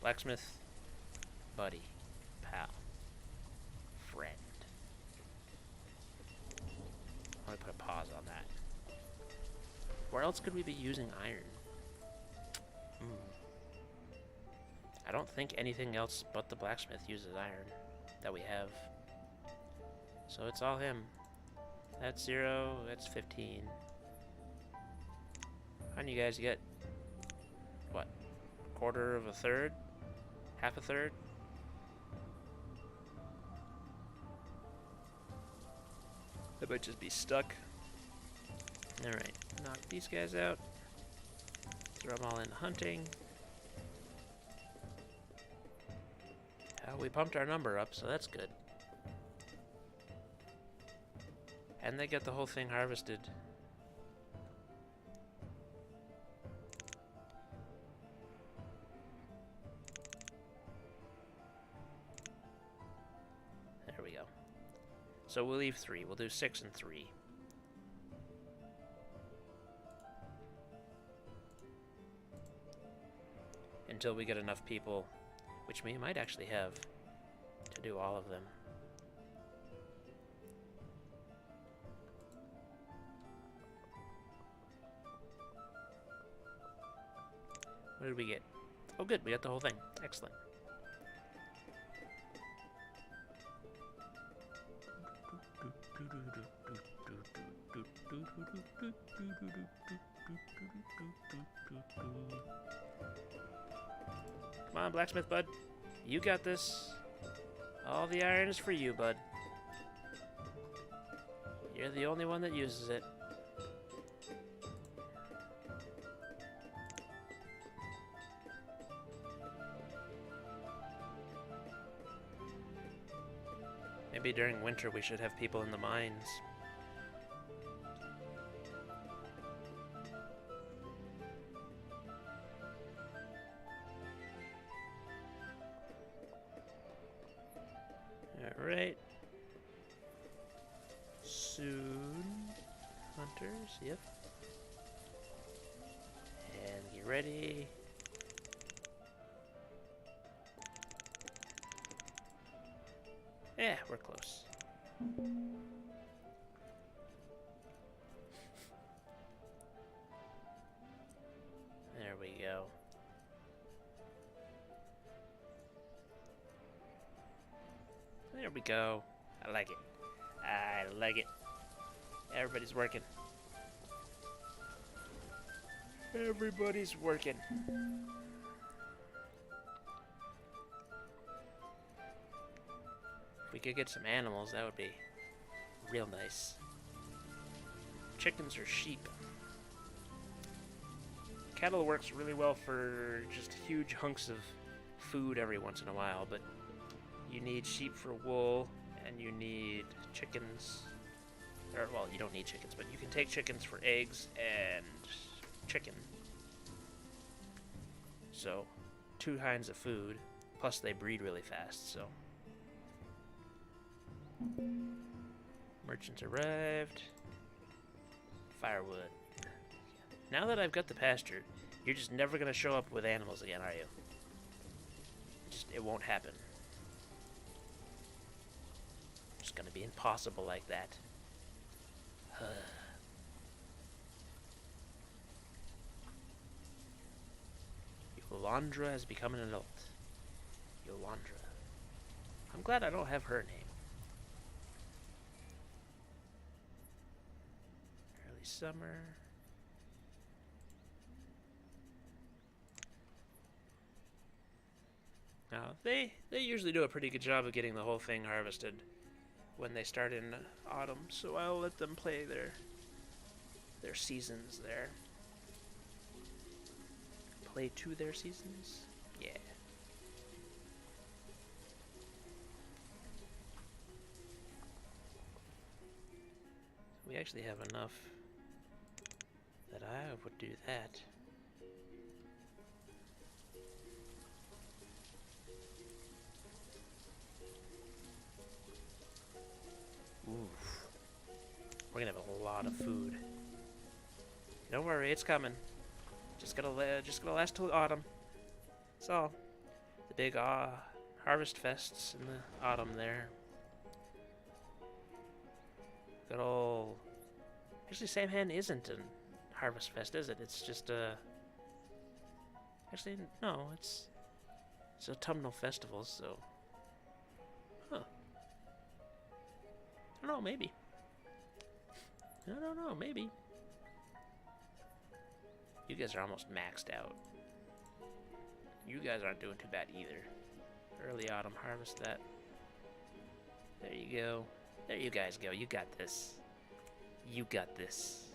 Blacksmith. Buddy, pal, friend. I'm gonna put a pause on that. Where else could we be using iron? I don't think anything else but the blacksmith uses iron that we have. So it's all him. That's 0, that's 15. How do you guys get, what, quarter of a third? Half a third? That might just be stuck. Alright, knock these guys out. Throw them all into hunting. We pumped our number up, so that's good. And they get the whole thing harvested. There we go. So we'll leave 3. We'll do 6 and 3. Until we get enough people, which we might actually have, to do all of them. What did we get? Oh good, we got the whole thing. Excellent. Come on, blacksmith bud. You got this. All the iron is for you, bud. You're the only one that uses it. Maybe during winter we should have people in the mines. Alright. Soon. Hunters, yep. And get ready. Yeah, we're close. There we go. There we go. I like it. I like it. Everybody's working. Everybody's working. If we could get some animals, that would be real nice. Chickens or sheep. Cattle works really well for just huge hunks of food every once in a while, but you need sheep for wool, and you need chickens. Or, well, you don't need chickens, but you can take chickens for eggs and chicken. So, 2 kinds of food, plus they breed really fast, so. Merchants arrived. Firewood. Now that I've got the pasture, you're just never going to show up with animals again, are you? It won't happen. It's going to be impossible like that. Yolandra has become an adult. Yolandra. I'm glad I don't have her name. Early summer. Now, they usually do a pretty good job of getting the whole thing harvested when they start in autumn, so I'll let them play their seasons there. Play to their seasons? Yeah. We actually have enough that I would do that. Oof. We're gonna have a lot of food. Don't worry, it's coming. Just gonna last till autumn. That's all. The big harvest fests in the autumn there. Good old. Actually, Samhain isn't a harvest fest, is it? It's just a. Actually, no. It's autumnal festivals, so. Huh. I don't know, maybe. I don't know, maybe. You guys are almost maxed out. You guys aren't doing too bad either. Early autumn, harvest that. There you go. There you guys go. You got this. You got this.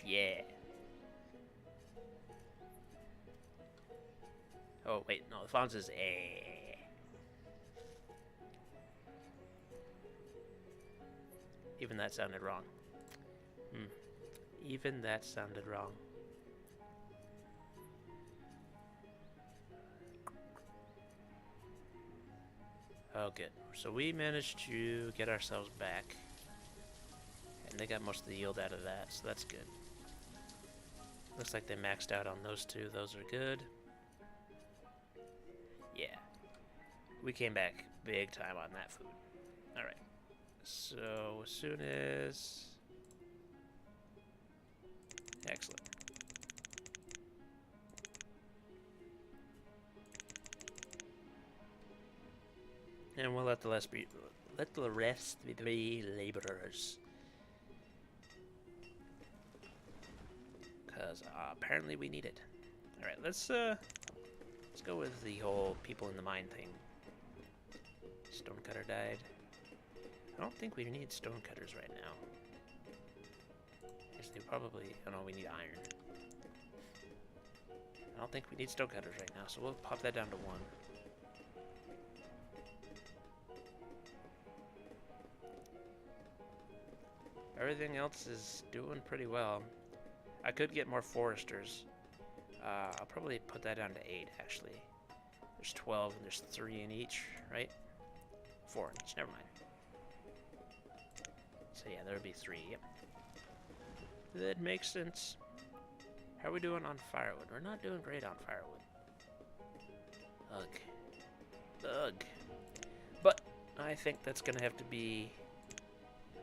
Yeah. Oh, wait, no, the font is A. Even that sounded wrong. Even that sounded wrong. Oh, good. So we managed to get ourselves back. And they got most of the yield out of that, so that's good. Looks like they maxed out on those two. Those are good. Yeah. We came back big time on that food. Alright. So, as soon as... Excellent. And we'll let the rest be laborers. because apparently we need it. All right, let's go with the whole people in the mine thing. Stonecutter died. I don't think we need stonecutters right now. I guess they probably... Oh no, we need iron. I don't think we need stonecutters right now, so we'll pop that down to 1. Everything else is doing pretty well. I could get more foresters. I'll probably put that down to 8, actually. There's 12, and there's 3 in each, right? 4 in each, never mind. So yeah, there would be 3, yep. That makes sense. How are we doing on firewood? We're not doing great on firewood. Ugh. Ugh. But I think that's gonna have to be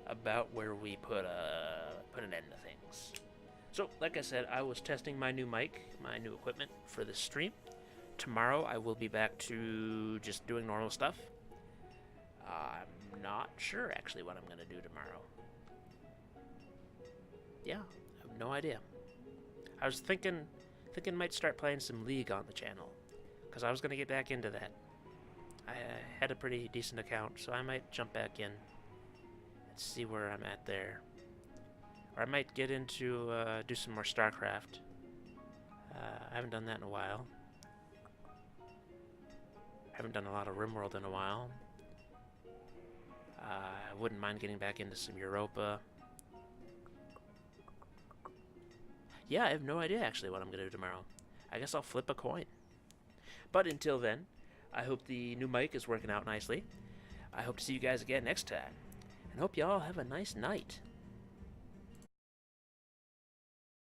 about where we put an end to things. So, like I said, I was testing my new mic, my new equipment for this stream. Tomorrow I will be back to just doing normal stuff. I'm not sure actually what I'm gonna do tomorrow. Yeah, I have no idea. I was thinking might start playing some League on the channel, because I was gonna get back into that. I had a pretty decent account, so I might jump back in and see where I'm at there. Or I might get into do some more StarCraft. I haven't done that in a while. Haven't done a lot of RimWorld in a while. I wouldn't mind getting back into some Europa. Yeah, I have no idea actually what I'm going to do tomorrow. I guess I'll flip a coin. But until then, I hope the new mic is working out nicely. I hope to see you guys again next time. And hope you all have a nice night.